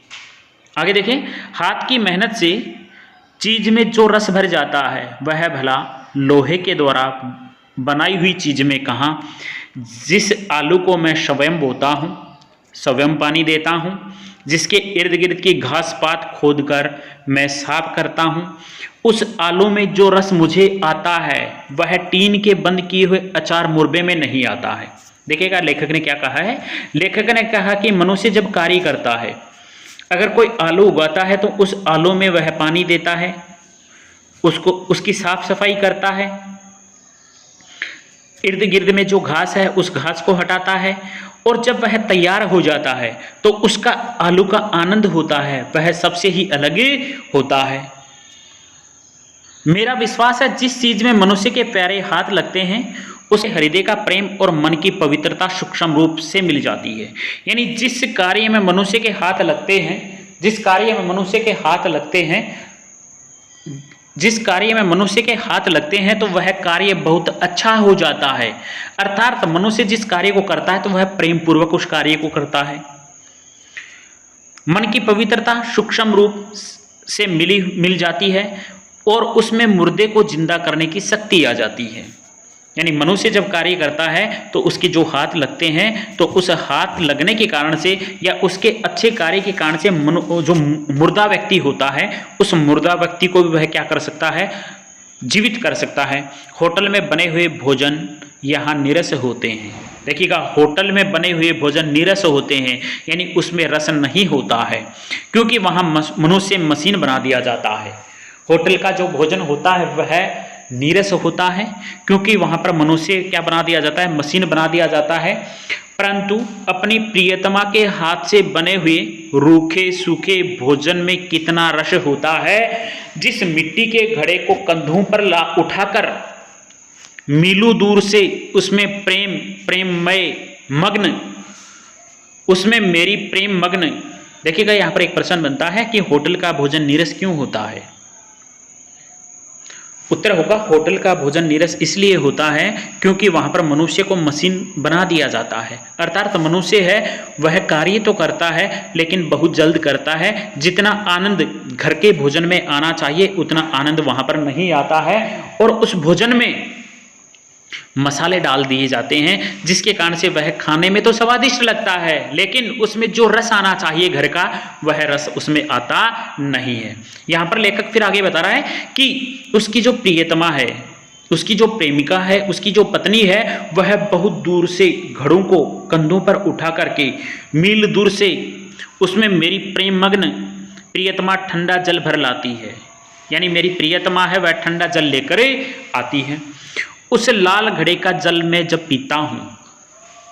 S1: आगे देखें, हाथ की मेहनत से चीज में जो रस भर जाता है वह भला लोहे के द्वारा बनाई हुई चीज में कहाँ। जिस आलू को मैं स्वयं बोता हूँ, स्वयं पानी देता हूँ, जिसके इर्द गिर्द की घास पात खोदकर मैं साफ करता हूँ, उस आलू में जो रस मुझे आता है वह टीन के बंद किए हुए अचार मुरबे में नहीं आता है। देखिएगा लेखक ने क्या कहा है, लेखक ने कहा कि मनुष्य जब कार्य करता है, अगर कोई आलू उगाता है तो उस आलू में वह पानी देता है, उसकी साफ सफाई करता है, इर्द गिर्द में जो घास है उस घास को हटाता है, और जब वह तैयार हो जाता है तो उसका आलू का आनंद होता है वह सबसे ही अलग होता है। मेरा विश्वास है जिस चीज में मनुष्य के प्यारे हाथ लगते हैं उसे हृदय का प्रेम और मन की पवित्रता सूक्ष्म रूप से मिल जाती है। यानी जिस कार्य में मनुष्य के हाथ लगते हैं, जिस कार्य में मनुष्य के हाथ लगते हैं तो वह कार्य बहुत अच्छा हो जाता है। अर्थात मनुष्य जिस कार्य को करता है तो वह प्रेम पूर्वक उस कार्य को करता है। मन की पवित्रता सूक्ष्म रूप से मिल जाती है और उसमें मुर्दे को जिंदा करने की शक्ति आ जाती है। यानी मनुष्य जब कार्य करता है तो उसके जो हाथ लगते हैं तो उस हाथ लगने के कारण से या उसके अच्छे कार्य के कारण से जो मुर्दा व्यक्ति होता है उस मुर्दा व्यक्ति को भी वह क्या कर सकता है, जीवित कर सकता है। होटल में बने हुए भोजन यहाँ नीरस होते हैं। देखिएगा, होटल में बने हुए भोजन नीरस होते हैं, यानी उसमें रस नहीं होता है, क्योंकि वहाँ मनुष्य मशीन बना दिया जाता है। होटल का जो भोजन होता है वह नीरस होता है क्योंकि वहाँ पर मनुष्य क्या बना दिया जाता है, मशीन बना दिया जाता है। परंतु अपनी प्रियतमा के हाथ से बने हुए रूखे सूखे भोजन में कितना रस होता है। जिस मिट्टी के घड़े को कंधों पर ला उठाकर मीलों दूर से उसमें प्रेममय मग्न, उसमें मेरी प्रेम मग्न। देखिएगा यहाँ पर एक प्रश्न बनता है कि होटल का भोजन नीरस क्यों होता है। उत्तर होगा होटल का भोजन नीरस इसलिए होता है क्योंकि वहां पर मनुष्य को मशीन बना दिया जाता है, अर्थात मनुष्य है वह कार्य तो करता है लेकिन बहुत जल्द करता है। जितना आनंद घर के भोजन में आना चाहिए उतना आनंद वहां पर नहीं आता है, और उस भोजन में मसाले डाल दिए जाते हैं जिसके कारण से वह खाने में तो स्वादिष्ट लगता है लेकिन उसमें जो रस आना चाहिए घर का वह रस उसमें आता नहीं है। यहाँ पर लेखक फिर आगे बता रहा है कि उसकी जो प्रियतमा है, उसकी जो प्रेमिका है, उसकी जो पत्नी है, वह बहुत दूर से घड़ों को कंधों पर उठा करके मील दूर से उसमें मेरी प्रेम मग्न प्रियतमा ठंडा जल भर लाती है, यानी मेरी प्रियतमा है वह ठंडा जल लेकर आती है। उस लाल घड़े का जल मैं जब पीता हूँ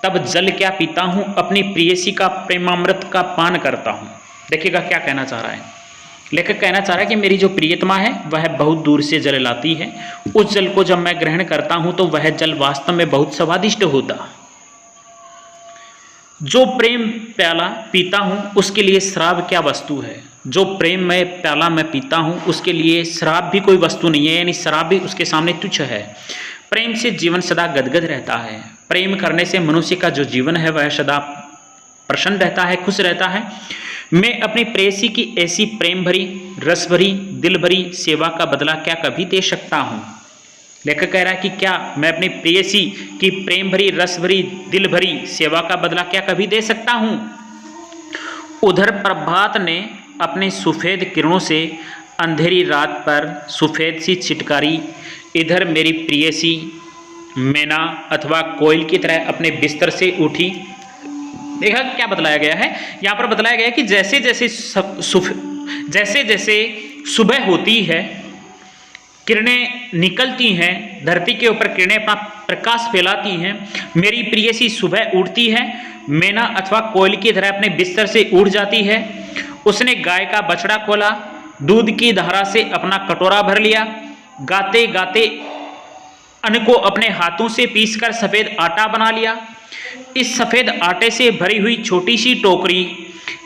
S1: तब जल क्या पीता हूँ, अपनी प्रेयसी का प्रेमामृत का पान करता हूँ। देखिएगा क्या कहना चाह रहा है लेखक, कहना चाह रहा है कि मेरी जो प्रियतमा है वह बहुत दूर से जल लाती है, उस जल को जब मैं ग्रहण करता हूँ तो वह जल वास्तव में बहुत स्वादिष्ट होता। जो प्रेम प्याला पीता हूँ उसके लिए शराब क्या वस्तु है, जो प्रेम में प्याला मैं पीता हूँ उसके लिए शराब भी कोई वस्तु नहीं है, यानी शराब भी उसके सामने तुच्छ है। प्रेम से जीवन सदा गदगद रहता है, प्रेम करने से मनुष्य का जो जीवन है वह सदा प्रसन्न रहता है, खुश रहता है। मैं अपनी प्रेयसी की ऐसी प्रेम भरी, रस भरी, दिल भरी सेवा का बदला क्या कभी दे सकता हूँ। लेखक कह रहा है कि क्या मैं अपनी प्रेयसी की प्रेम भरी, रस भरी, दिल भरी सेवा का बदला क्या कभी दे सकता हूँ। उधर प्रभात ने अपने सफ़ेद किरणों से अंधेरी रात पर सफ़ेद सी चिटकारी, इधर मेरी प्रेयसी मैना अथवा कोयल की तरह अपने बिस्तर से उठी। देखा क्या बतलाया गया है, यहाँ पर बतलाया गया है कि जैसे जैसे सुबह होती है, किरणें निकलती हैं, धरती के ऊपर किरणें अपना प्रकाश फैलाती हैं, मेरी प्रेयसी सुबह उठती है, मैना अथवा कोयल की तरह अपने बिस्तर से उठ जाती है। उसने गाय का बछड़ा खोला, दूध की धारा से अपना कटोरा भर लिया, गाते गाते अन्न को अपने हाथों से पीसकर सफ़ेद आटा बना लिया। इस सफ़ेद आटे से भरी हुई छोटी सी टोकरी,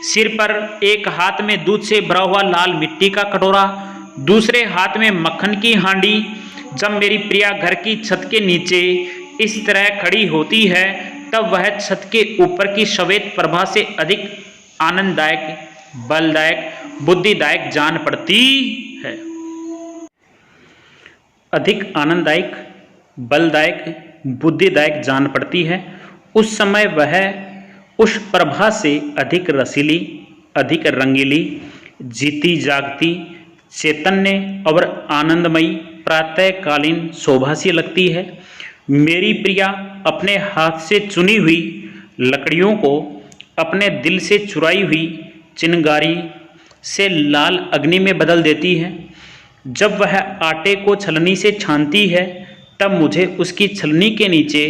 S1: सिर पर एक हाथ में दूध से भरा हुआ लाल मिट्टी का कटोरा, दूसरे हाथ में मक्खन की हांडी। जब मेरी प्रिया घर की छत के नीचे इस तरह खड़ी होती है तब वह छत के ऊपर की श्वेत प्रभा से अधिक आनंददायक, बलदायक, बुद्धिदायक जान पड़ती है। अधिक आनंददायक, बलदायक, बुद्धिदायक जान पड़ती है। उस समय वह उस प्रभा से अधिक रसीली, अधिक रंगीली, जीती जागती, चैतन्य और आनंदमयी प्रातःकालीन शोभा सी लगती है। मेरी प्रिया अपने हाथ से चुनी हुई लकड़ियों को अपने दिल से चुराई हुई चिनगारी से लाल अग्नि में बदल देती है। जब वह आटे को छलनी से छानती है तब मुझे उसकी छलनी के नीचे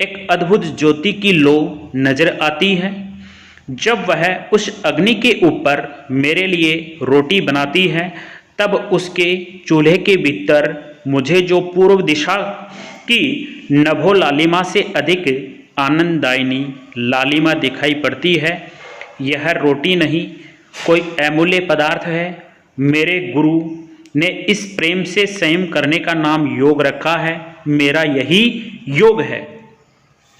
S1: एक अद्भुत ज्योति की लो नजर आती है। जब वह उस अग्नि के ऊपर मेरे लिए रोटी बनाती है तब उसके चूल्हे के भीतर मुझे जो पूर्व दिशा की नभो लालिमा से अधिक आनंददायिनी लालिमा दिखाई पड़ती है। यह रोटी नहीं, कोई अमूल्य पदार्थ है। मेरे गुरु ने इस प्रेम से संयम करने का नाम योग रखा है, मेरा यही योग है।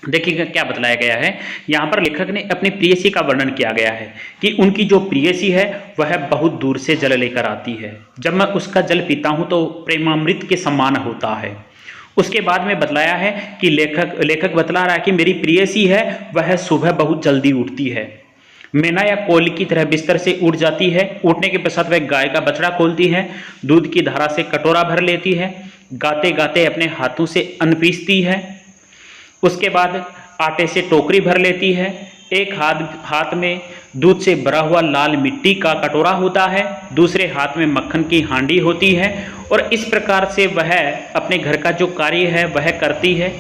S1: देखिएगा क्या बतलाया गया है, यहाँ पर लेखक ने अपनी प्रेयसी का वर्णन किया गया है कि उनकी जो प्रेयसी है वह बहुत दूर से जल लेकर आती है। जब मैं उसका जल पीता हूँ तो प्रेमामृत के समान होता है। उसके बाद में बतलाया है कि लेखक बतला रहा है कि मेरी प्रेयसी है वह सुबह बहुत जल्दी उठती है, मैना या कोयल की तरह बिस्तर से उठ जाती है। उठने के पश्चात वह गाय का बछड़ा खोलती है, दूध की धारा से कटोरा भर लेती है, गाते गाते अपने हाथों से अन्न पीसती है। उसके बाद आटे से टोकरी भर लेती है। एक हाथ में दूध से भरा हुआ लाल मिट्टी का कटोरा होता है, दूसरे हाथ में मक्खन की हांडी होती है और इस प्रकार से वह अपने घर का जो कार्य है वह करती है।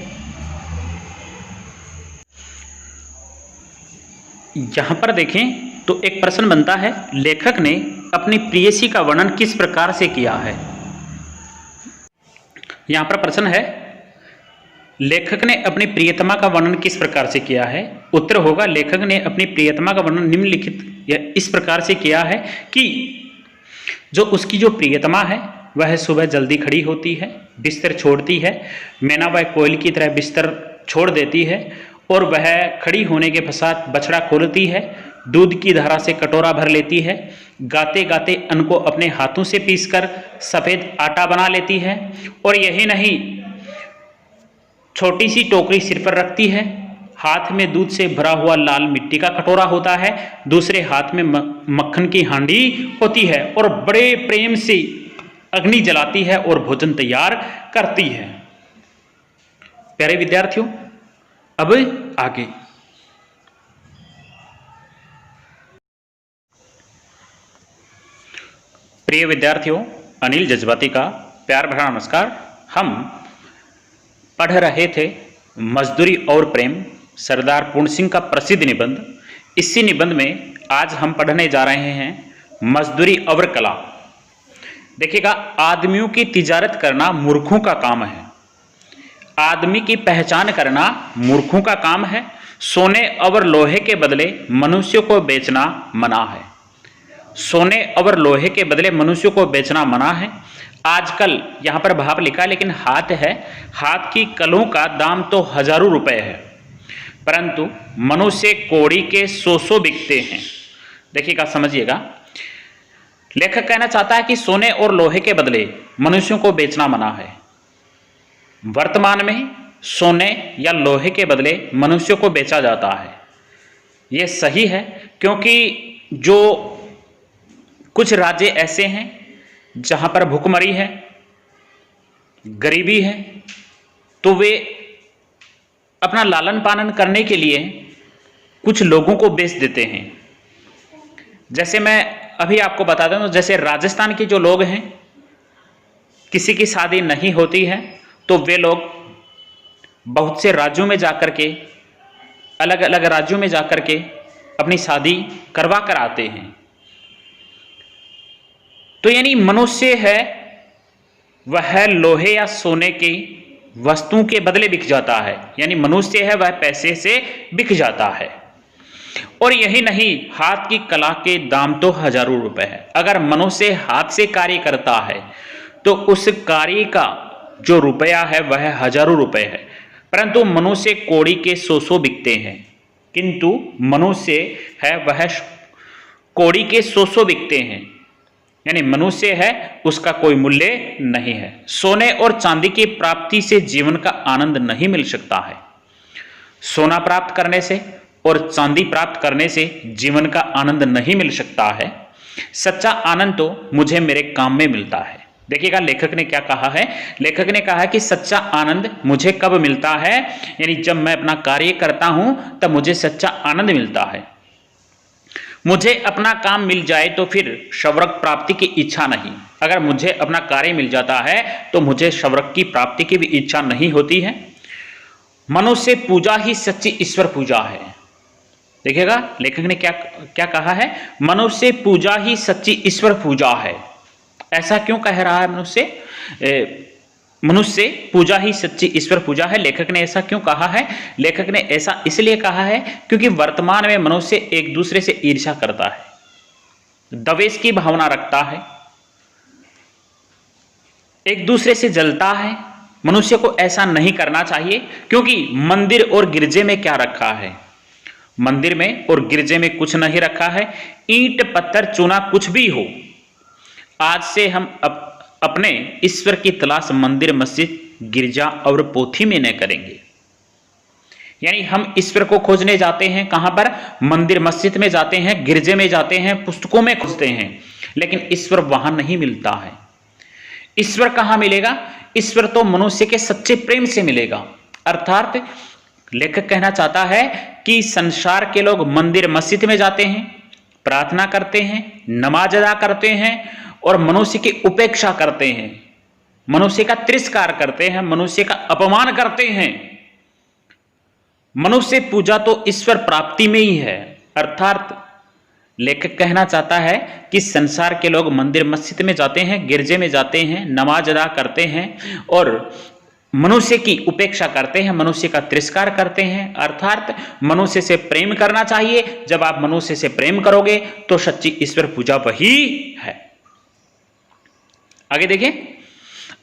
S1: यहाँ पर देखें तो एक प्रश्न बनता है, लेखक ने अपनी प्रेयसी का वर्णन किस प्रकार से किया है। यहाँ पर प्रश्न है, लेखक ने अपनी प्रियतमा का वर्णन किस प्रकार से किया है। उत्तर होगा, लेखक ने अपनी प्रियतमा का वर्णन निम्नलिखित या इस प्रकार से किया है कि जो उसकी जो प्रियतमा है वह सुबह जल्दी खड़ी होती है, बिस्तर छोड़ती है। मैना वह कोयल की तरह बिस्तर छोड़ देती है और वह खड़ी होने के पश्चात बछड़ा खोलती है, दूध की धारा से कटोरा भर लेती है, गाते गाते अन्न को अपने हाथों से पीसकर सफ़ेद आटा बना लेती है। और यही नहीं, छोटी सी टोकरी सिर पर रखती है, हाथ में दूध से भरा हुआ लाल मिट्टी का कटोरा होता है, दूसरे हाथ में मक्खन की हांडी होती है और बड़े प्रेम से अग्नि जलाती है और भोजन तैयार करती है। प्यारे विद्यार्थियों, अब आगे प्रिय विद्यार्थियों, अनिल जज्बाती का प्यार भरा नमस्कार। हम पढ़ रहे थे मजदूरी और प्रेम, सरदार पूर्ण सिंह का प्रसिद्ध निबंध। इसी निबंध में आज हम पढ़ने जा रहे हैं मजदूरी और कला। देखिएगा, आदमियों की तिजारत करना मूर्खों का काम है। आदमी की पहचान करना मूर्खों का काम है। सोने और लोहे के बदले मनुष्यों को बेचना मना है। सोने और लोहे के बदले मनुष्यों को बेचना मना है। आजकल यहाँ पर भाव लिखा लेकिन हाथ है, हाथ की कलों का दाम तो हजारों रुपए है, परंतु मनुष्य कौड़ी के 100 बिकते हैं। देखिएगा, समझिएगा, लेखक कहना चाहता है कि सोने और लोहे के बदले मनुष्यों को बेचना मना है। वर्तमान में सोने या लोहे के बदले मनुष्यों को बेचा जाता है। यह सही है, क्योंकि जो कुछ राज्य ऐसे हैं जहां पर भुखमरी है, गरीबी है, तो वे अपना लालन पालन करने के लिए कुछ लोगों को बेच देते हैं। जैसे मैं अभी आपको बता दूं, जैसे राजस्थान के जो लोग हैं, किसी की शादी नहीं होती है तो वे लोग बहुत से राज्यों में जाकर के, अलग अलग राज्यों में जाकर के अपनी शादी करवा कर आते हैं। तो यानी मनुष्य है वह लोहे या सोने की वस्तुओं के बदले बिक जाता है, यानी मनुष्य है वह पैसे से बिक जाता है। और यही नहीं, हाथ की कला के दाम तो हजारों रुपए है। अगर मनुष्य हाथ से कार्य करता है तो उस कार्य का जो रुपया है वह हजारों रुपए है, परंतु मनुष्य कौड़ी के 100 बिकते हैं। किंतु मनुष्य है वह कौड़ी के 100 बिकते हैं, यानी मनुष्य है उसका कोई मूल्य नहीं है। सोने और चांदी की प्राप्ति से जीवन का आनंद नहीं मिल सकता है। सोना प्राप्त करने से और चांदी प्राप्त करने से जीवन का आनंद नहीं मिल सकता है। सच्चा आनंद तो मुझे मेरे काम में मिलता है। देखिएगा, लेखक ने क्या कहा है। लेखक ने कहा कि सच्चा आनंद मुझे कब मिलता है, यानी जब मैं अपना कार्य करता हूं तब मुझे सच्चा आनंद मिलता है। मुझे अपना काम मिल जाए तो फिर स्वर्ग प्राप्ति की इच्छा नहीं। अगर मुझे अपना कार्य मिल जाता है तो मुझे स्वर्ग की प्राप्ति की भी इच्छा नहीं होती है। मनुष्य पूजा ही सच्ची ईश्वर पूजा है। देखिएगा, लेखक ने क्या क्या कहा है, मनुष्य पूजा ही सच्ची ईश्वर पूजा है। ऐसा क्यों कह रहा है मनुष्य पूजा ही सच्ची ईश्वर पूजा है? लेखक ने ऐसा क्यों कहा है? लेखक ने ऐसा इसलिए कहा है क्योंकि वर्तमान में मनुष्य एक दूसरे से ईर्ष्या करता है, द्वेष की भावना रखता है, एक दूसरे से जलता है। मनुष्य को ऐसा नहीं करना चाहिए, क्योंकि मंदिर और गिरजे में क्या रखा है? मंदिर में और गिरजे में कुछ नहीं रखा है। ईंट पत्थर चूना कुछ भी हो, आज से हम अपने ईश्वर की तलाश मंदिर, मस्जिद, गिरजा और पोथी में न करेंगे। यानी हम ईश्वर को खोजने जाते हैं कहां पर? मंदिर मस्जिद में जाते हैं, गिरजे में जाते हैं, पुस्तकों में खोजते हैं, लेकिन ईश्वर वहां नहीं मिलता है। ईश्वर कहां मिलेगा? ईश्वर तो मनुष्य के सच्चे प्रेम से मिलेगा। अर्थात लेखक कहना चाहता है कि संसार के लोग मंदिर मस्जिद में जाते हैं, प्रार्थना करते हैं, नमाज अदा करते हैं और मनुष्य की उपेक्षा करते हैं, मनुष्य का तिरस्कार करते हैं, मनुष्य का अपमान करते हैं। मनुष्य पूजा तो ईश्वर प्राप्ति में ही है। अर्थात लेखक कहना चाहता है कि संसार के लोग मंदिर मस्जिद में जाते हैं, गिरजे में जाते हैं, नमाज अदा करते हैं और मनुष्य की उपेक्षा करते हैं, मनुष्य का तिरस्कार करते हैं। अर्थात मनुष्य से प्रेम करना चाहिए। जब आप मनुष्य से प्रेम करोगे तो सच्ची ईश्वर पूजा वही है। आगे देखिए,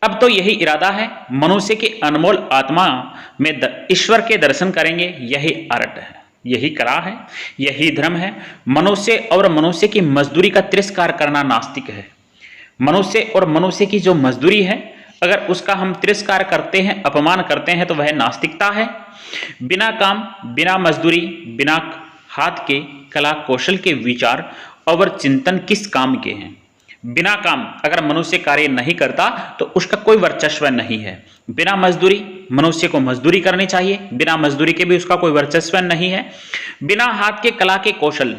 S1: अब तो यही इरादा है, मनुष्य की अनमोल आत्मा में ईश्वर के दर्शन करेंगे, यही अर्थ है, यही कला है, यही धर्म है। मनुष्य और मनुष्य की मजदूरी का तिरस्कार करना नास्तिक है। मनुष्य और मनुष्य की जो मजदूरी है, अगर उसका हम तिरस्कार करते हैं, अपमान करते हैं, तो वह नास्तिकता है। बिना काम, बिना मजदूरी, बिना हाथ के कला कौशल के विचार और चिंतन किस काम के हैं। बिना काम अगर मनुष्य कार्य नहीं करता तो उसका कोई वर्चस्व नहीं है। बिना मजदूरी, मनुष्य को मजदूरी करनी चाहिए, बिना मजदूरी के भी उसका कोई वर्चस्व नहीं है। बिना हाथ के कला के कौशल,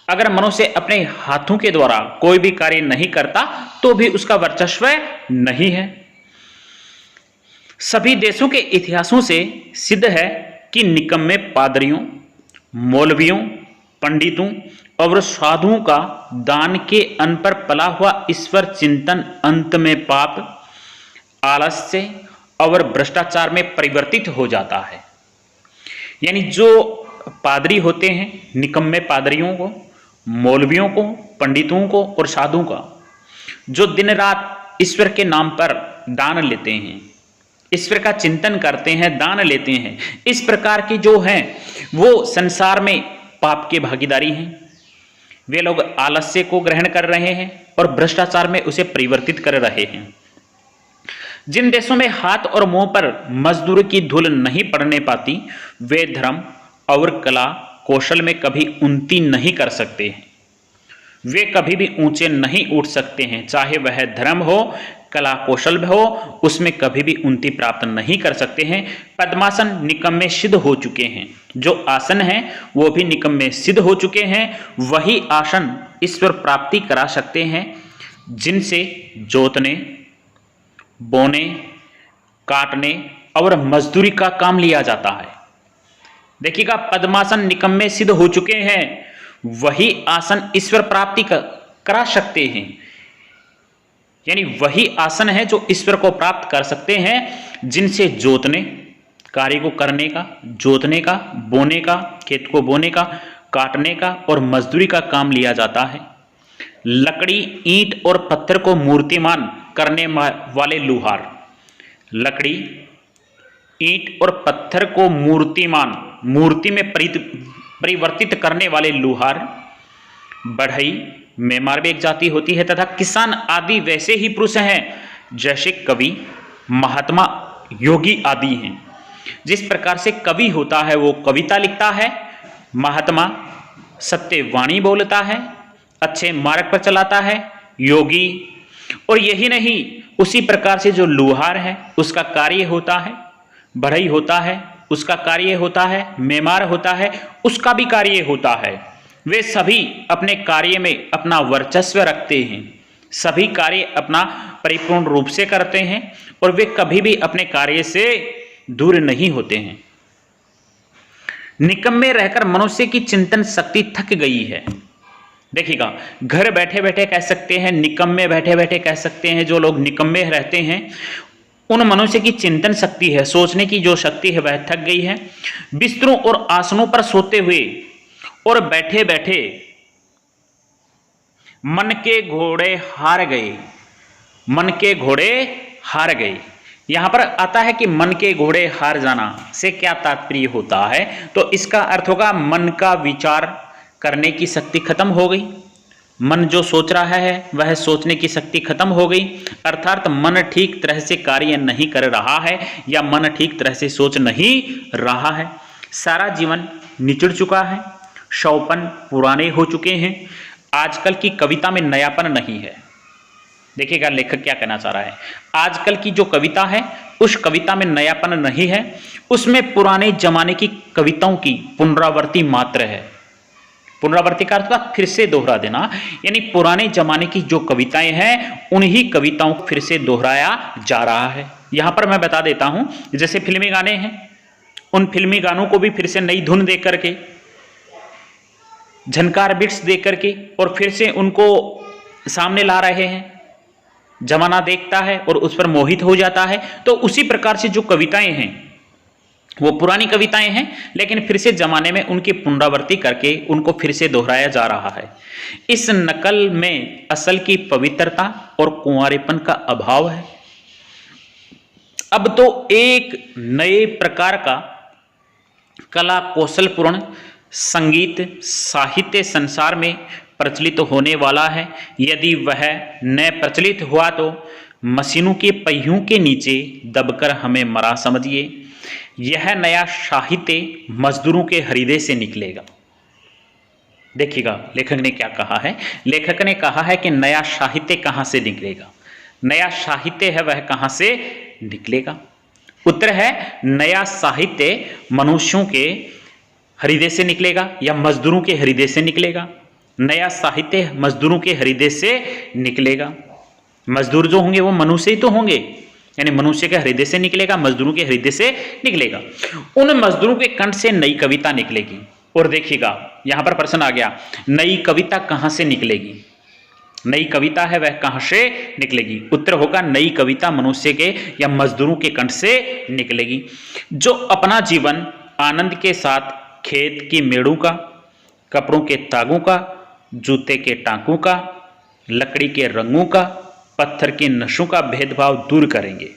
S1: अगर मनुष्य अपने हाथों के द्वारा कोई भी कार्य नहीं करता तो भी उसका वर्चस्व नहीं है। सभी देशों के इतिहासों से सिद्ध है कि निकम्मे पादरियों, मौलवियों, पंडितों और साधुओं का दान के अन्न पर पला हुआ ईश्वर चिंतन अंत में पाप, आलस्य और भ्रष्टाचार में परिवर्तित हो जाता है। यानी जो पादरी होते हैं, निकम्मे पादरियों को, मौलवियों को, पंडितों को और साधुओं का, जो दिन रात ईश्वर के नाम पर दान लेते हैं, ईश्वर का चिंतन करते हैं, दान लेते हैं, इस प्रकार की जो हैं वो संसार में पाप के भागीदारी हैं। वे लोग आलस्य को ग्रहण कर रहे हैं और भ्रष्टाचार में उसे परिवर्तित कर रहे हैं। जिन देशों में हाथ और मुंह पर मजदूर की धूल नहीं पड़ने पाती, वे धर्म और कला कौशल में कभी उन्नति नहीं कर सकते हैं। वे कभी भी ऊंचे नहीं उठ सकते हैं, चाहे वह धर्म हो, कला कौशल हो, उसमें कभी भी उन्नति प्राप्त नहीं कर सकते हैं। पद्मासन निकम्मे सिद्ध हो चुके हैं, जो आसन है वो भी निकम्मे सिद्ध हो चुके हैं। वही आसन ईश्वर प्राप्ति करा सकते हैं, जिनसे जोतने, बोने, काटने और मजदूरी का काम लिया जाता है। देखिएगा, पद्मासन निकम्मे सिद्ध हो चुके हैं, वही आसन ईश्वर प्राप्ति करा सकते हैं। यानी वही आसन है जो ईश्वर को प्राप्त कर सकते हैं, जिनसे जोतने, कार्य को करने का, जोतने का, बोने का, खेत को बोने का, काटने का और मजदूरी का काम लिया जाता है। लकड़ी, ईंट और पत्थर को मूर्तिमान करने वाले लुहार, लकड़ी, ईंट और पत्थर को मूर्ति में परिवर्तित करने वाले लुहार, बढ़ई, मेमार भी एक जाति होती है, तथा किसान आदि वैसे ही पुरुष हैं जैसे कवि, महात्मा, योगी आदि हैं। जिस प्रकार से कवि होता है वो कविता लिखता है, महात्मा सत्य वाणी बोलता है, अच्छे मार्ग पर चलाता है, योगी, और यही नहीं, उसी प्रकार से जो लुहार है उसका कार्य होता है, बढ़ई होता है उसका कार्य होता है, मेमार होता है उसका भी कार्य होता है। वे सभी अपने कार्य में अपना वर्चस्व रखते हैं, सभी कार्य अपना परिपूर्ण रूप से करते हैं और वे कभी भी अपने कार्य से दूर नहीं होते हैं। निकम्मे रहकर मनुष्य की चिंतन शक्ति थक गई है। देखिएगा, घर बैठे बैठे कह सकते हैं, निकम्मे बैठे बैठे कह सकते हैं। जो लोग निकम्मे रहते हैं उन मनुष्य की चिंतन शक्ति है, सोचने की जो शक्ति है वह थक गई है। बिस्तरों और आसनों पर सोते हुए और बैठे बैठे मन के घोड़े हार गए, मन के घोड़े हार गए। यहां पर आता है कि मन के घोड़े हार जाना से क्या तात्पर्य होता है, तो इसका अर्थ होगा मन का विचार करने की शक्ति खत्म हो गई। मन जो सोच रहा है वह सोचने की शक्ति खत्म हो गई, अर्थात मन ठीक तरह से कार्य नहीं कर रहा है या मन ठीक तरह से सोच नहीं रहा है। सारा जीवन निचड़ चुका है, शौपन पुराने हो चुके हैं। आजकल की कविता में नयापन नहीं है। देखिएगा लेखक क्या कहना चाह रहा है, आजकल की जो कविता है उस कविता में नयापन नहीं है, उसमें पुराने जमाने की कविताओं की पुनरावृत्ति मात्र है। पुनरावृत्ति का अर्थ फिर से दोहरा देना, यानी पुराने जमाने की जो कविताएं हैं उन्हीं कविताओं को फिर से दोहराया जा रहा है। यहां पर मैं बता देता हूं, जैसे फिल्मी गाने हैं, उन फिल्मी गानों को भी फिर से नई धुन दे करके, झनकार बिट्स दे करके और फिर से उनको सामने ला रहे हैं। जमाना देखता है और उस पर मोहित हो जाता है। तो उसी प्रकार से जो कविताएं हैं वो पुरानी कविताएं हैं, लेकिन फिर से जमाने में उनकी पुनरावृत्ति करके उनको फिर से दोहराया जा रहा है। इस नकल में असल की पवित्रता और कुंवारेपन का अभाव है। अब तो एक नए प्रकार का कला कौशलपूर्ण संगीत साहित्य संसार में प्रचलित होने वाला है। यदि वह न प्रचलित हुआ तो मशीनों के पहियों के नीचे दबकर हमें मरा समझिए। यह नया साहित्य मजदूरों के हृदय से निकलेगा। देखिएगा लेखक ने क्या कहा है। लेखक ने कहा है कि नया साहित्य कहां से निकलेगा। नया साहित्य है वह कहां से निकलेगा। उत्तर है नया साहित्य मनुष्यों के हृदय से निकलेगा या मजदूरों के हृदय से निकलेगा। नया साहित्य मजदूरों के हृदय से निकलेगा। मजदूर जो होंगे वो मनुष्य ही तो होंगे, यानी मनुष्य के हृदय से निकलेगा, मजदूरों के हृदय से निकलेगा। उन मजदूरों के कंठ से नई कविता निकलेगी। और देखिएगा यहां पर प्रश्न आ गया, नई कविता कहां से निकलेगी। नई कविता है वह कहां से निकलेगी। उत्तर होगा नई कविता मनुष्य के या मजदूरों के कंठ से निकलेगी, जो अपना जीवन आनंद के साथ खेत की मेड़ों का, कपड़ों के तागों का, जूते के टांकों का, लकड़ी के रंगों का, पत्थर के नशों का भेदभाव दूर करेंगे।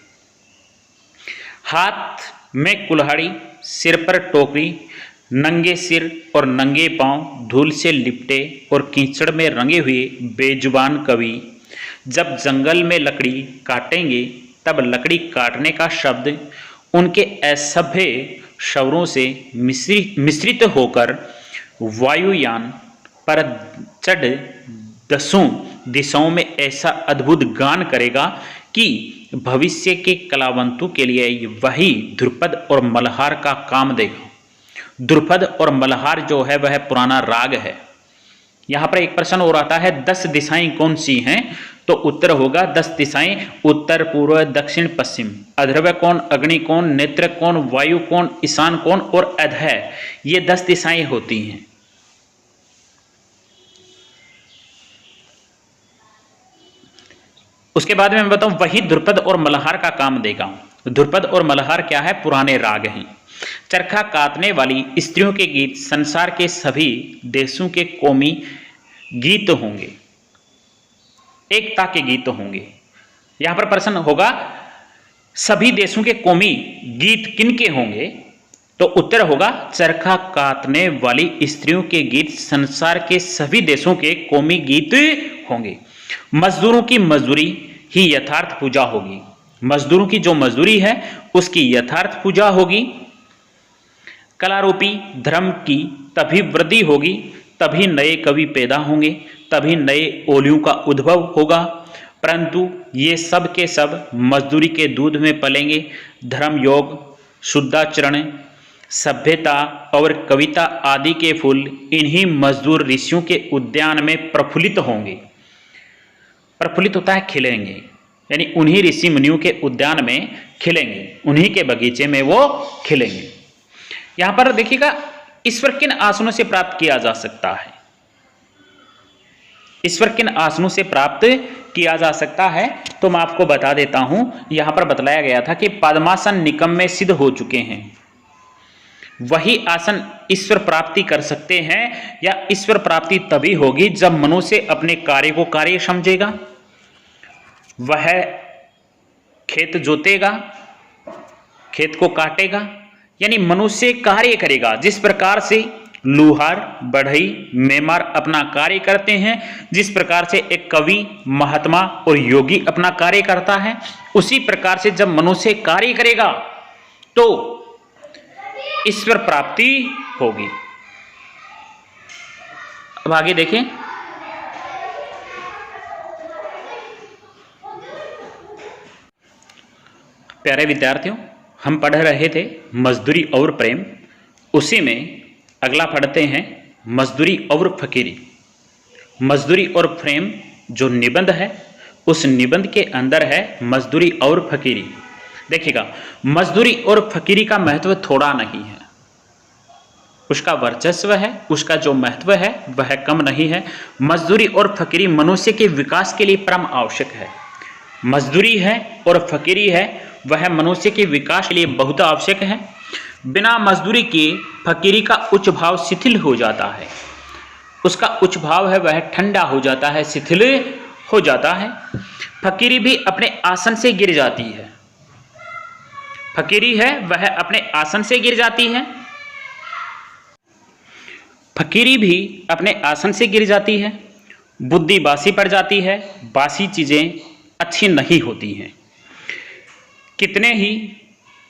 S1: हाथ में कुल्हाड़ी, सिर पर टोकरी, नंगे सिर और नंगे पांव धूल से लिपटे और कीचड़ में रंगे हुए बेजुबान कवि जब जंगल में लकड़ी काटेंगे तब लकड़ी काटने का शब्द उनके असभ्य स्वरों से मिश्रित होकर वायुयान पर चढ़ 10 दिशाओं में ऐसा अद्भुत गान करेगा कि भविष्य के कलावंतों के लिए वही ध्रुपद और मल्हार का काम देगा। ध्रुपद और मल्हार जो है वह पुराना राग है। यहां पर एक प्रश्न और आता है 10 दिशाएं कौन सी हैं, तो उत्तर होगा 10 दिशाएं उत्तर पूर्व दक्षिण पश्चिम, अध्रव कोण, अग्नि कोण, नेत्र कोण, वायु कोण, ईशान कोण और अधः, ये 10 दिशाएं होती हैं। उसके बाद में मैं बताऊं वही ध्रुपद और मल्हार का काम देगा। ध्रुपद और मल्हार क्या है, पुराने राग हैं। चरखा काटने वाली स्त्रियों के गीत संसार के सभी देशों के कौमी गीत होंगे, एकता के गीत होंगे। यहां पर प्रश्न होगा सभी देशों के कौमी गीत किनके होंगे, तो उत्तर होगा चरखा काटने वाली स्त्रियों के गीत संसार के सभी देशों के कौमी गीत होंगे। मजदूरों की मजदूरी ही यथार्थ पूजा होगी। मजदूरों की जो मजदूरी है उसकी यथार्थ पूजा होगी। कलारूपी धर्म की तभी वृद्धि होगी, तभी नए कवि पैदा होंगे, तभी नए ओलियों का उद्भव होगा। परंतु ये सब के सब मजदूरी के दूध में पलेंगे। धर्म, योग, शुद्धाचरण, सभ्यता और कविता आदि के फूल इन्हीं मजदूर ऋषियों के उद्यान में प्रफुल्लित होंगे। प्रफुल्लित होता है खिलेंगे, यानी उन्हीं ऋषि मुनियों के उद्यान में खिलेंगे, उन्हीं के बगीचे में वो खिलेंगे। यहां पर देखिएगा ईश्वर किन आसनों से प्राप्त किया जा सकता है। ईश्वर किन आसनों से प्राप्त किया जा सकता है, तो मैं आपको बता देता हूं। यहां पर बतलाया गया था कि पद्मासन निकम में सिद्ध हो चुके हैं। वही आसन ईश्वर प्राप्ति कर सकते हैं, या ईश्वर प्राप्ति तभी होगी जब मनुष्य अपने कार्य को कार्य समझेगा। वह खेत जोतेगा, खेत को काटेगा, यानी मनुष्य कार्य करेगा। जिस प्रकार से लूहार, बढ़ई, मेमार अपना कार्य करते हैं, जिस प्रकार से एक कवि, महात्मा और योगी अपना कार्य करता है, उसी प्रकार से जब मनुष्य कार्य करेगा तो ईश्वर प्राप्ति होगी। अब आगे देखें, प्यारे विद्यार्थियों, हम पढ़ रहे थे मजदूरी और प्रेम, उसी में अगला पढ़ते हैं मजदूरी और फकीरी। मजदूरी और प्रेम जो निबंध है, उस निबंध के अंदर है मजदूरी और फकीरी। देखिएगा मजदूरी और फकीरी का महत्व थोड़ा नहीं है, उसका वर्चस्व है, उसका जो महत्व है वह कम नहीं है। मजदूरी और फकीरी मनुष्य के विकास के लिए परम आवश्यक है। मजदूरी है और फकीरी है वह मनुष्य के विकास के लिए बहुत आवश्यक है। बिना मजदूरी के फकीरी का उच्च भाव शिथिल हो जाता है। उसका उच्च भाव है वह ठंडा हो जाता है, शिथिल हो जाता है। फकीरी भी अपने आसन से गिर जाती है। फकीरी है वह अपने आसन से गिर जाती है। फकीरी भी अपने आसन से गिर जाती है। बुद्धि बासी पड़ जाती है। बासी चीज़ें अच्छी नहीं होती हैं। कितने ही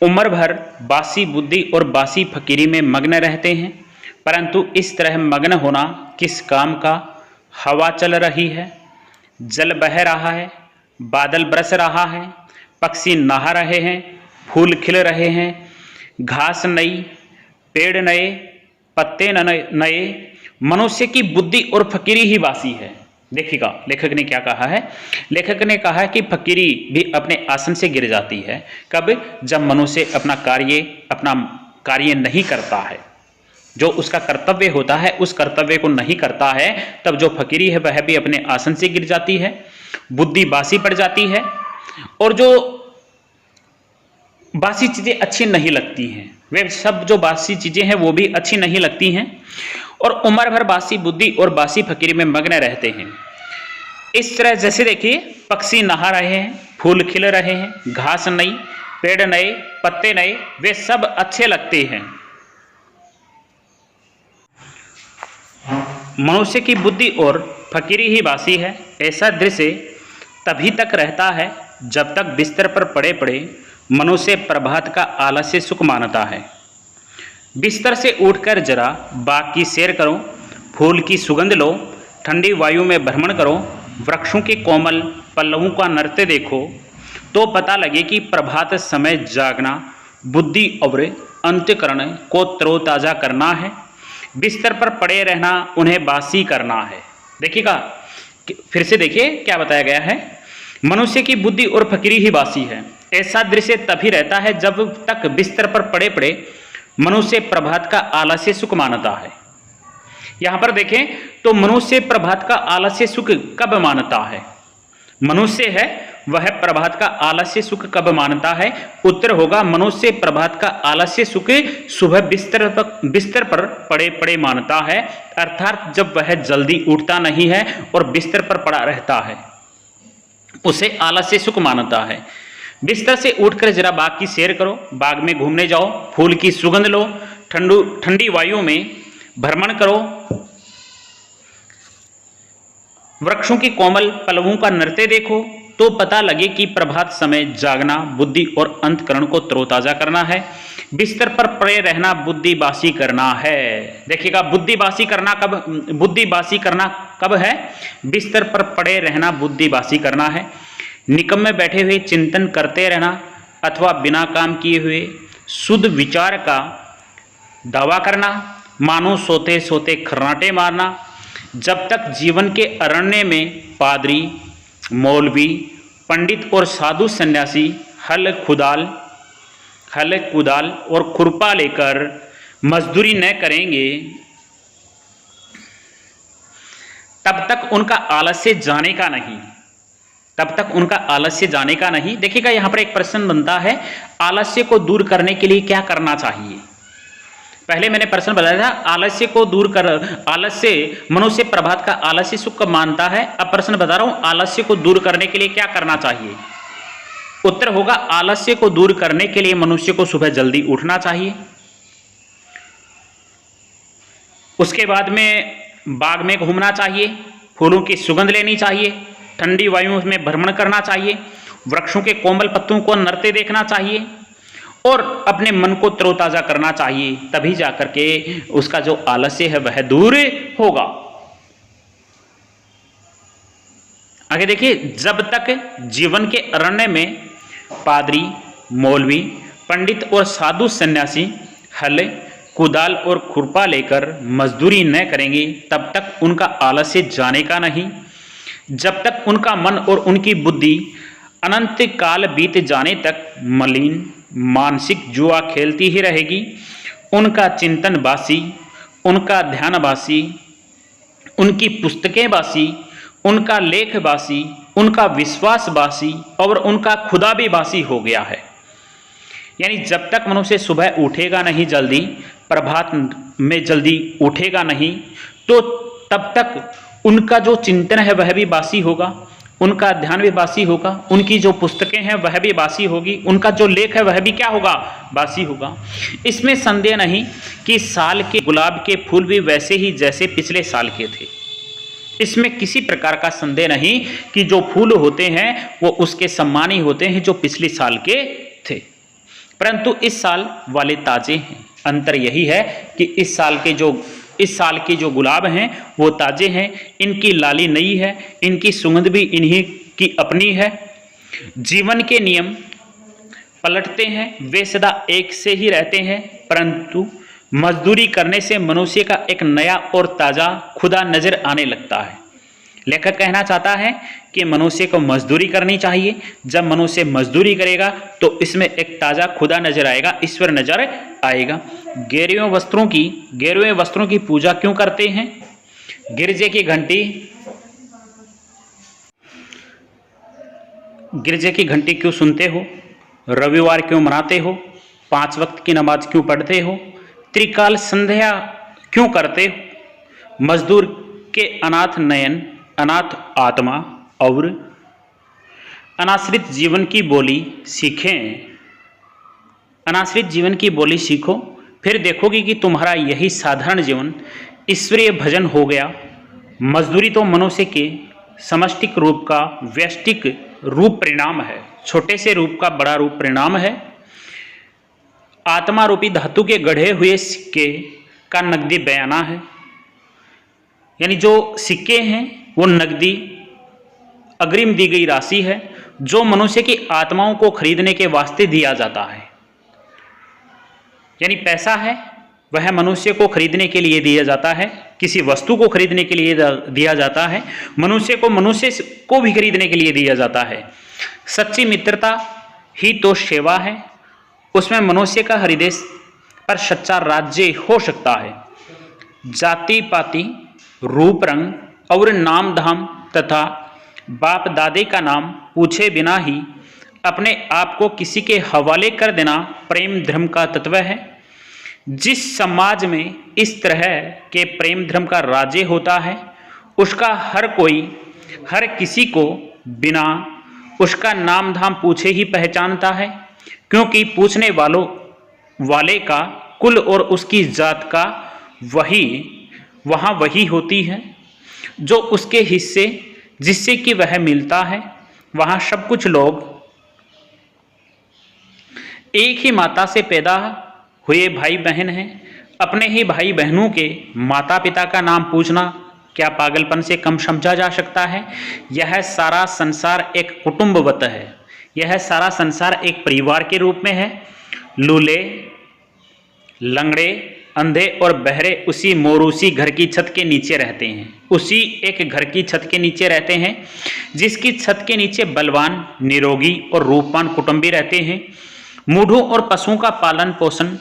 S1: उम्र भर बासी बुद्धि और बासी फकीरी में मग्न रहते हैं, परंतु इस तरह मग्न होना किस काम का। हवा चल रही है, जल बह रहा है, बादल बरस रहा है, पक्षी नहा रहे हैं, फूल खिल रहे हैं, घास नई, पेड़ नए, पत्ते नए, मनुष्य की बुद्धि और फकीरी ही बासी है। देखिएगा लेखक ने क्या कहा है। लेखक ने कहा है कि फकीरी भी अपने आसन से गिर जाती है। कब? जब मनुष्य अपना कार्य नहीं करता है, जो उसका कर्तव्य होता है उस कर्तव्य को नहीं करता है, तब जो फकीरी है वह भी अपने आसन से गिर जाती है, बुद्धि बासी पड़ जाती है, और जो बासी चीज़ें अच्छी नहीं लगती हैं, वे सब जो बासी चीज़ें हैं वो भी अच्छी नहीं लगती हैं, और उम्र भर बासी बुद्धि और बासी फकीरी में मग्न रहते हैं। इस तरह जैसे देखिए पक्षी नहा रहे हैं, फूल खिल रहे हैं, घास नई, पेड़ नए, पत्ते नए, वे सब अच्छे लगते हैं। मनुष्य की बुद्धि और फकीरी ही बासी है। ऐसा दृश्य तभी तक रहता है जब तक बिस्तर पर पड़े पड़े मनुष्य प्रभात का आलस्य सुख मानता है। बिस्तर से उठकर जरा बाग की सैर करो, फूल की सुगंध लो, ठंडी वायु में भ्रमण करो, वृक्षों के कोमल पल्लवों का नृत्य देखो, तो पता लगे कि प्रभात समय जागना बुद्धि और अंतःकरण को तरोताजा करना है। बिस्तर पर पड़े रहना उन्हें बासी करना है। देखिएगा फिर से देखिए क्या बताया गया है। मनुष्य की बुद्धि और फकीरी ही बासी है। ऐसा दृश्य तभी रहता है जब तक बिस्तर पर पड़े पड़े मनुष्य प्रभात का आलस्य सुख मानता है। यहां पर देखें तो मनुष्य प्रभात का आलस्य सुख कब मानता है? मनुष्य है वह प्रभात का आलस्य सुख कब मानता है? उत्तर होगा मनुष्य प्रभात का आलस्य सुख सुबह बिस्तर पर पड़े पड़े मानता है, अर्थात जब वह जल्दी उठता नहीं है और बिस्तर पर पड़ा रहता है उसे आलस्य सुख मानता है। बिस्तर से उठकर जरा बाग की सैर करो, बाग में घूमने जाओ, फूल की सुगंध लो, ठंडी वायु में भ्रमण करो, वृक्षों के कोमल पल्लवों का नृत्य देखो, तो पता लगे कि प्रभात समय जागना बुद्धि और अंतःकरण को तरोताजा करना है। बिस्तर पर पड़े रहना बुद्धि बासी करना है। देखिएगा बुद्धि बासी करना कब है? बिस्तर पर पड़े रहना बुद्धि बासी करना है। निकम में बैठे हुए चिंतन करते रहना अथवा बिना काम किए हुए शुद्ध विचार का दावा करना, मानो सोते सोते खर्राटे मारना। जब तक जीवन के अरण्य में पादरी, मौलवी, पंडित और साधु सन्यासी हल कुदाल और खुरपा लेकर मजदूरी न करेंगे, तब तक उनका आलस्य जाने का नहीं। देखिएगा यहाँ पर एक प्रश्न बनता है, आलस्य को दूर करने के लिए क्या करना चाहिए? पहले मैंने प्रश्न बताया था मनुष्य प्रभात का आलस्य सुख कब मानता है। अब प्रश्न बता रहा हूं आलस्य को दूर करने के लिए क्या करना चाहिए। उत्तर होगा आलस्य को दूर करने के लिए मनुष्य को सुबह जल्दी उठना चाहिए, उसके बाद में बाग में घूमना चाहिए, फूलों की सुगंध लेनी चाहिए, ठंडी वायु में भ्रमण करना चाहिए, वृक्षों के कोमल पत्तों को नृत्य देखना चाहिए और अपने मन को तरोताजा करना चाहिए। तभी जाकर के उसका जो आलस्य है वह दूर होगा। आगे देखिए, जब तक जीवन के अरण्य में पादरी, मौलवी, पंडित और साधु सन्यासी हल, कुदाल और खुरपा लेकर मजदूरी न करेंगे, तब तक उनका आलस्य जाने का नहीं। जब तक उनका मन और उनकी बुद्धि अनंत काल बीत जाने तक मलिन मानसिक जुआ खेलती ही रहेगी। उनका चिंतन बासी, उनका ध्यान बासी, उनकी पुस्तकें बासी, उनका लेख बासी, उनका विश्वास बासी और उनका खुदा भी बासी हो गया है। यानी जब तक मनुष्य सुबह उठेगा नहीं जल्दी, प्रभात में जल्दी उठेगा नहीं, तो तब तक उनका जो चिंतन है वह भी बासी होगा, उनका ध्यान भी बासी होगा, उनकी जो पुस्तकें हैं वह भी बासी होगी, उनका जो लेख है वह भी क्या होगा, बासी होगा। इसमें संदेह नहीं कि साल के गुलाब के फूल भी वैसे ही जैसे पिछले साल के थे। इसमें किसी प्रकार का संदेह नहीं कि जो फूल होते हैं वो उसके समान ही होते हैं जो पिछले साल के थे, परंतु इस साल वाले ताजे हैं। अंतर यही है कि इस साल के जो गुलाब हैं वो ताजे हैं, इनकी लाली नई है, इनकी सुगंध भी इन्हीं की अपनी है। जीवन के नियम पलटते हैं, वे सदा एक से ही रहते हैं, परंतु मजदूरी करने से मनुष्य का एक नया और ताज़ा खुदा नजर आने लगता है। लेखक कहना चाहता है कि मनुष्य को मजदूरी करनी चाहिए। जब मनुष्य मजदूरी करेगा तो इसमें एक ताज़ा खुदा नजर आएगा, ईश्वर नजर आएगा। गेरुए वस्त्रों की पूजा क्यों करते हैं? गिरजे की घंटी क्यों सुनते हो? रविवार क्यों मनाते हो? 5 वक्त की नमाज क्यों पढ़ते हो? त्रिकाल संध्या क्यों करते हो? मजदूर के अनाथ नयन, अनाथ आत्मा और अनाश्रित जीवन की बोली सीखें। अनाश्रित जीवन की बोली सीखो, फिर देखोगे कि तुम्हारा यही साधारण जीवन ईश्वरीय भजन हो गया। मजदूरी तो मनुष्य के समष्टिक रूप का व्यष्टिक रूप परिणाम है, छोटे से रूप का बड़ा रूप परिणाम है। आत्मा रूपी धातु के गढ़े हुए सिक्के का नकदी बयाना है, यानी जो सिक्के हैं वो नकदी अग्रिम दी गई राशि है जो मनुष्य की आत्माओं को खरीदने के वास्ते दिया जाता है। यानी पैसा है वह मनुष्य को खरीदने के लिए दिया जाता है, किसी वस्तु को खरीदने के लिए दिया जाता है, मनुष्य को भी खरीदने के लिए दिया जाता है। सच्ची मित्रता ही तो सेवा है, उसमें मनुष्य का हृदय पर सच्चा राज्य हो सकता है। जाति पाति, रूप रंग और नाम धाम तथा बाप दादे का नाम पूछे बिना ही अपने आप को किसी के हवाले कर देना प्रेम धर्म का तत्व है। जिस समाज में इस तरह के प्रेम धर्म का राज्य होता है उसका हर किसी को बिना उसका नाम धाम पूछे ही पहचानता है, क्योंकि पूछने वाले का कुल और उसकी जात का वही होती है जो उसके हिस्से जिससे कि वह मिलता है। वहाँ सब कुछ लोग एक ही माता से पैदा हुए भाई बहन हैं। अपने ही भाई बहनों के माता पिता का नाम पूछना क्या पागलपन से कम समझा जा सकता है? यह सारा संसार एक कुटुंबवत है, यह सारा संसार एक परिवार के रूप में है। लूले, लंगड़े, अंधे और बहरे उसी मोरूसी घर की छत के नीचे रहते हैं, उसी एक घर की छत के नीचे रहते हैं जिसकी छत के नीचे बलवान, निरोगी और रूपवान कुटुंबी रहते हैं। मूढ़ों और पशुओं का पालन पोषण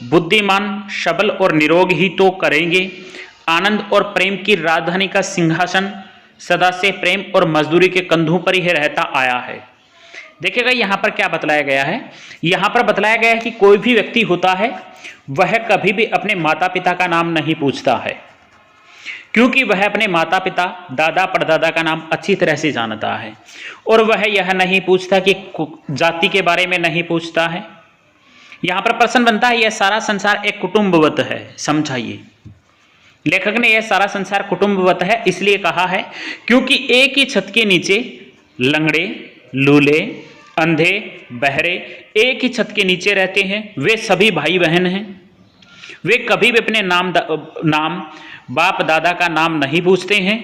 S1: बुद्धिमान, सबल और निरोग ही तो करेंगे। आनंद और प्रेम की राजधानी का सिंहासन सदा से प्रेम और मजदूरी के कंधों पर ही रहता आया है। देखिएगा यहाँ पर क्या बतलाया गया है, यहाँ पर बतलाया गया है कि कोई भी व्यक्ति होता है वह कभी भी अपने माता पिता का नाम नहीं पूछता है, क्योंकि वह अपने माता पिता, दादा परदादा का नाम अच्छी तरह से जानता है और वह यह नहीं पूछता कि जाति के बारे में नहीं पूछता है। यहाँ पर प्रश्न बनता है यह सारा संसार एक कुटुंबवत है। समझाइए, लेखक ने यह सारा संसार कुटुंबवत है इसलिए कहा है क्योंकि एक ही छत के नीचे लंगड़े, लूले, अंधे, बहरे एक ही छत के नीचे रहते हैं। वे सभी भाई बहन हैं। वे कभी भी अपने नाम बाप दादा का नाम नहीं पूछते हैं,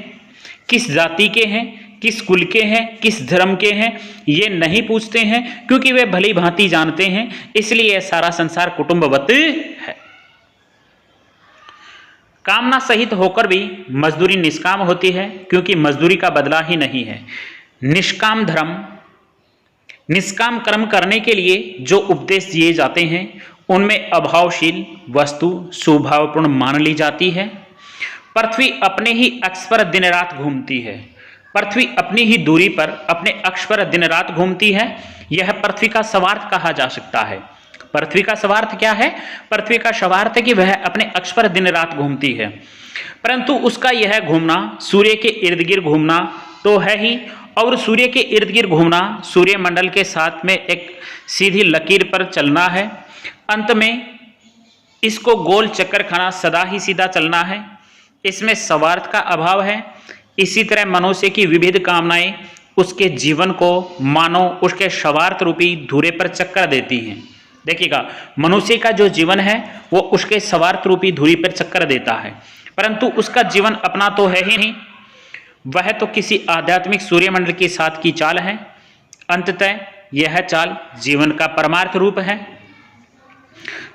S1: किस जाति के हैं, किस कुल के हैं, किस धर्म के हैं, ये नहीं पूछते हैं, क्योंकि वे भली भांति जानते हैं। इसलिए यह सारा संसार कुटुंबवत है। कामना सहित होकर भी मजदूरी निष्काम होती है, क्योंकि मजदूरी का बदला ही नहीं है। निष्काम धर्म, निष्काम कर्म करने के लिए जो उपदेश दिए जाते हैं उनमें अभावशील वस्तु स्वभावपूर्ण मान ली जाती है। पृथ्वी अपने ही अक्ष पर दिन रात घूमती है। पृथ्वी अपनी ही दूरी पर अपने अक्ष पर दिन रात घूमती है। यह पृथ्वी का स्वार्थ कहा जा सकता है। पृथ्वी का स्वार्थ क्या है? पृथ्वी का स्वार्थ है कि वह अपने अक्ष पर दिन रात घूमती है, परंतु उसका यह घूमना सूर्य के इर्द गिर्द घूमना तो है ही, और सूर्य के इर्द गिर्द घूमना सूर्य मंडल के साथ में एक सीधी लकीर पर चलना है। अंत में इसको गोल चक्कर खाना, सदा ही सीधा चलना है। इसमें स्वार्थ का अभाव है। इसी तरह मनुष्य की विविध कामनाएं उसके जीवन को मानो उसके स्वार्थ रूपी धुरे पर चक्कर देती हैं। देखिएगा, मनुष्य का जो जीवन है वो उसके स्वार्थ रूपी धुरी पर चक्कर देता है, परंतु उसका जीवन अपना तो है ही नहीं, वह तो किसी आध्यात्मिक सूर्यमंडल के साथ की चाल है। अंततः यह चाल जीवन का परमार्थ रूप है।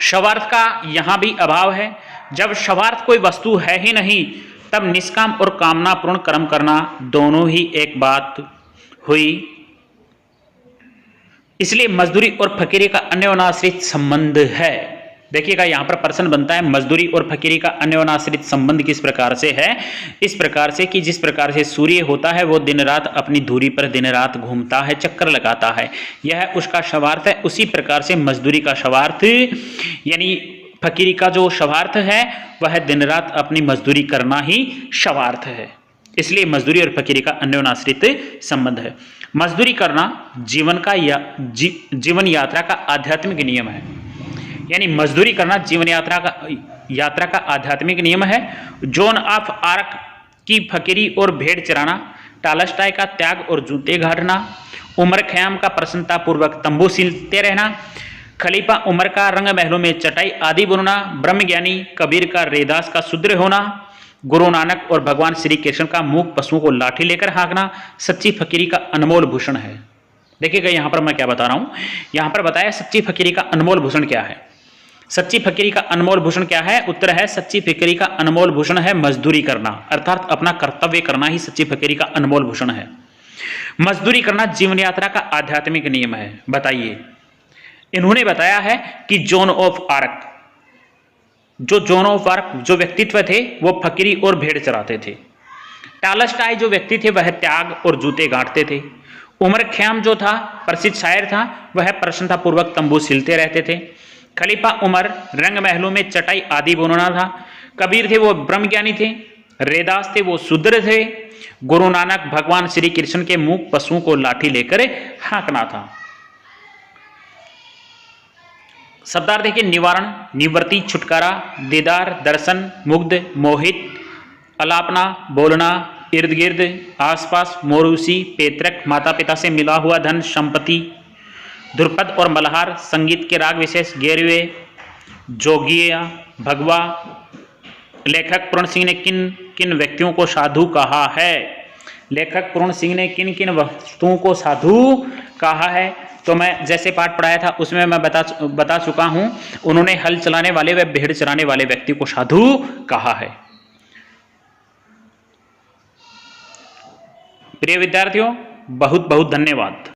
S1: स्वार्थ का यहां भी अभाव है। जब स्वार्थ कोई वस्तु है ही नहीं, तब निष्काम और कामनापूर्ण कर्म करना दोनों ही एक बात हुई। इसलिए मजदूरी और फकीरी का अन्योन्याश्रित संबंध है। देखिएगा, यहां पर प्रश्न बनता है, मजदूरी और फकीरी का अन्योन्याश्रित संबंध किस प्रकार से है? इस प्रकार से कि जिस प्रकार से सूर्य होता है वो दिन रात अपनी धुरी पर दिन रात घूमता है, चक्कर लगाता है, यह उसका स्वार्थ है। उसी प्रकार से मजदूरी का स्वार्थ यानी फकीरी का जो स्वार्थ है वह दिन रात अपनी मजदूरी करना ही स्वार्थ है। इसलिए मजदूरी और फकीरी का अन्योन्याश्रित संबंध है। मजदूरी करना जीवन यात्रा का आध्यात्मिक नियम है। यानी मजदूरी करना जीवन यात्रा का आध्यात्मिक नियम है। जोन ऑफ आर्क की फकीरी और भेड़ चराना, टालस्टाय का त्याग और जूते घाटना, उमर खयाम का प्रसन्नतापूर्वक तंबू सिलते रहना, खलीफा उमर का रंग महलों में चटाई आदि बुनना, ब्रह्मज्ञानी कबीर का रेदास का शूद्र होना, गुरु नानक और भगवान श्री कृष्ण का मूक पशुओं को लाठी लेकर हाँकना सच्ची फकीरी का अनमोल भूषण है। देखिएगा, यहां पर मैं क्या बता रहा हूं, यहां पर बताया सच्ची फकीरी का अनमोल भूषण क्या है। सच्ची फकीरी का अनमोल भूषण क्या है? उत्तर है, सच्ची फकीरी का अनमोल भूषण है मजदूरी करना, अर्थात अपना कर्तव्य करना ही सच्ची फकीरी का अनमोल भूषण है। मजदूरी करना जीवन यात्रा का आध्यात्मिक नियम है। बताइए, इन्होंने बताया है कि जोन ऑफ आर्क जो व्यक्तित्व थे वो फकीरी और भेड़ चराते थे। टालस्टाय जो व्यक्ति थे वह त्याग और जूते गांठते थे। उमर खयाम जो था प्रसिद्ध शायर था, वह प्रसन्नतापूर्वक तंबू सिलते रहते थे। खलीफा उमर रंग महलों में चटाई आदि बुनना था। कबीर थे वो ब्रह्मज्ञानी थे। रेदास थे वो शूद्र थे। गुरु नानक भगवान श्री कृष्ण के मूक पशुओं को लाठी लेकर हाँकना था। शब्दार्थ देखिए, निवारण, निवृत्ति, छुटकारा, दीदार, दर्शन, मुग्ध, मोहित, अलापना, बोलना, इर्द गिर्द, आसपास, मोरूसी, पैतृक, माता पिता से मिला हुआ धन, संपत्ति, ध्रुपद और मल्हार, संगीत के राग विशेष, गेरवे, जोगिया, भगवा। लेखक पूर्ण सिंह ने किन किन व्यक्तियों को साधु कहा है? लेखक पूर्ण सिंह ने किन किन वस्तुओं को साधु कहा है? तो मैं जैसे पाठ पढ़ाया था उसमें मैं बता चुका हूं। उन्होंने हल चलाने वाले व भेड़ चराने वाले व्यक्ति को साधु कहा है। प्रिय विद्यार्थियों, बहुत बहुत धन्यवाद।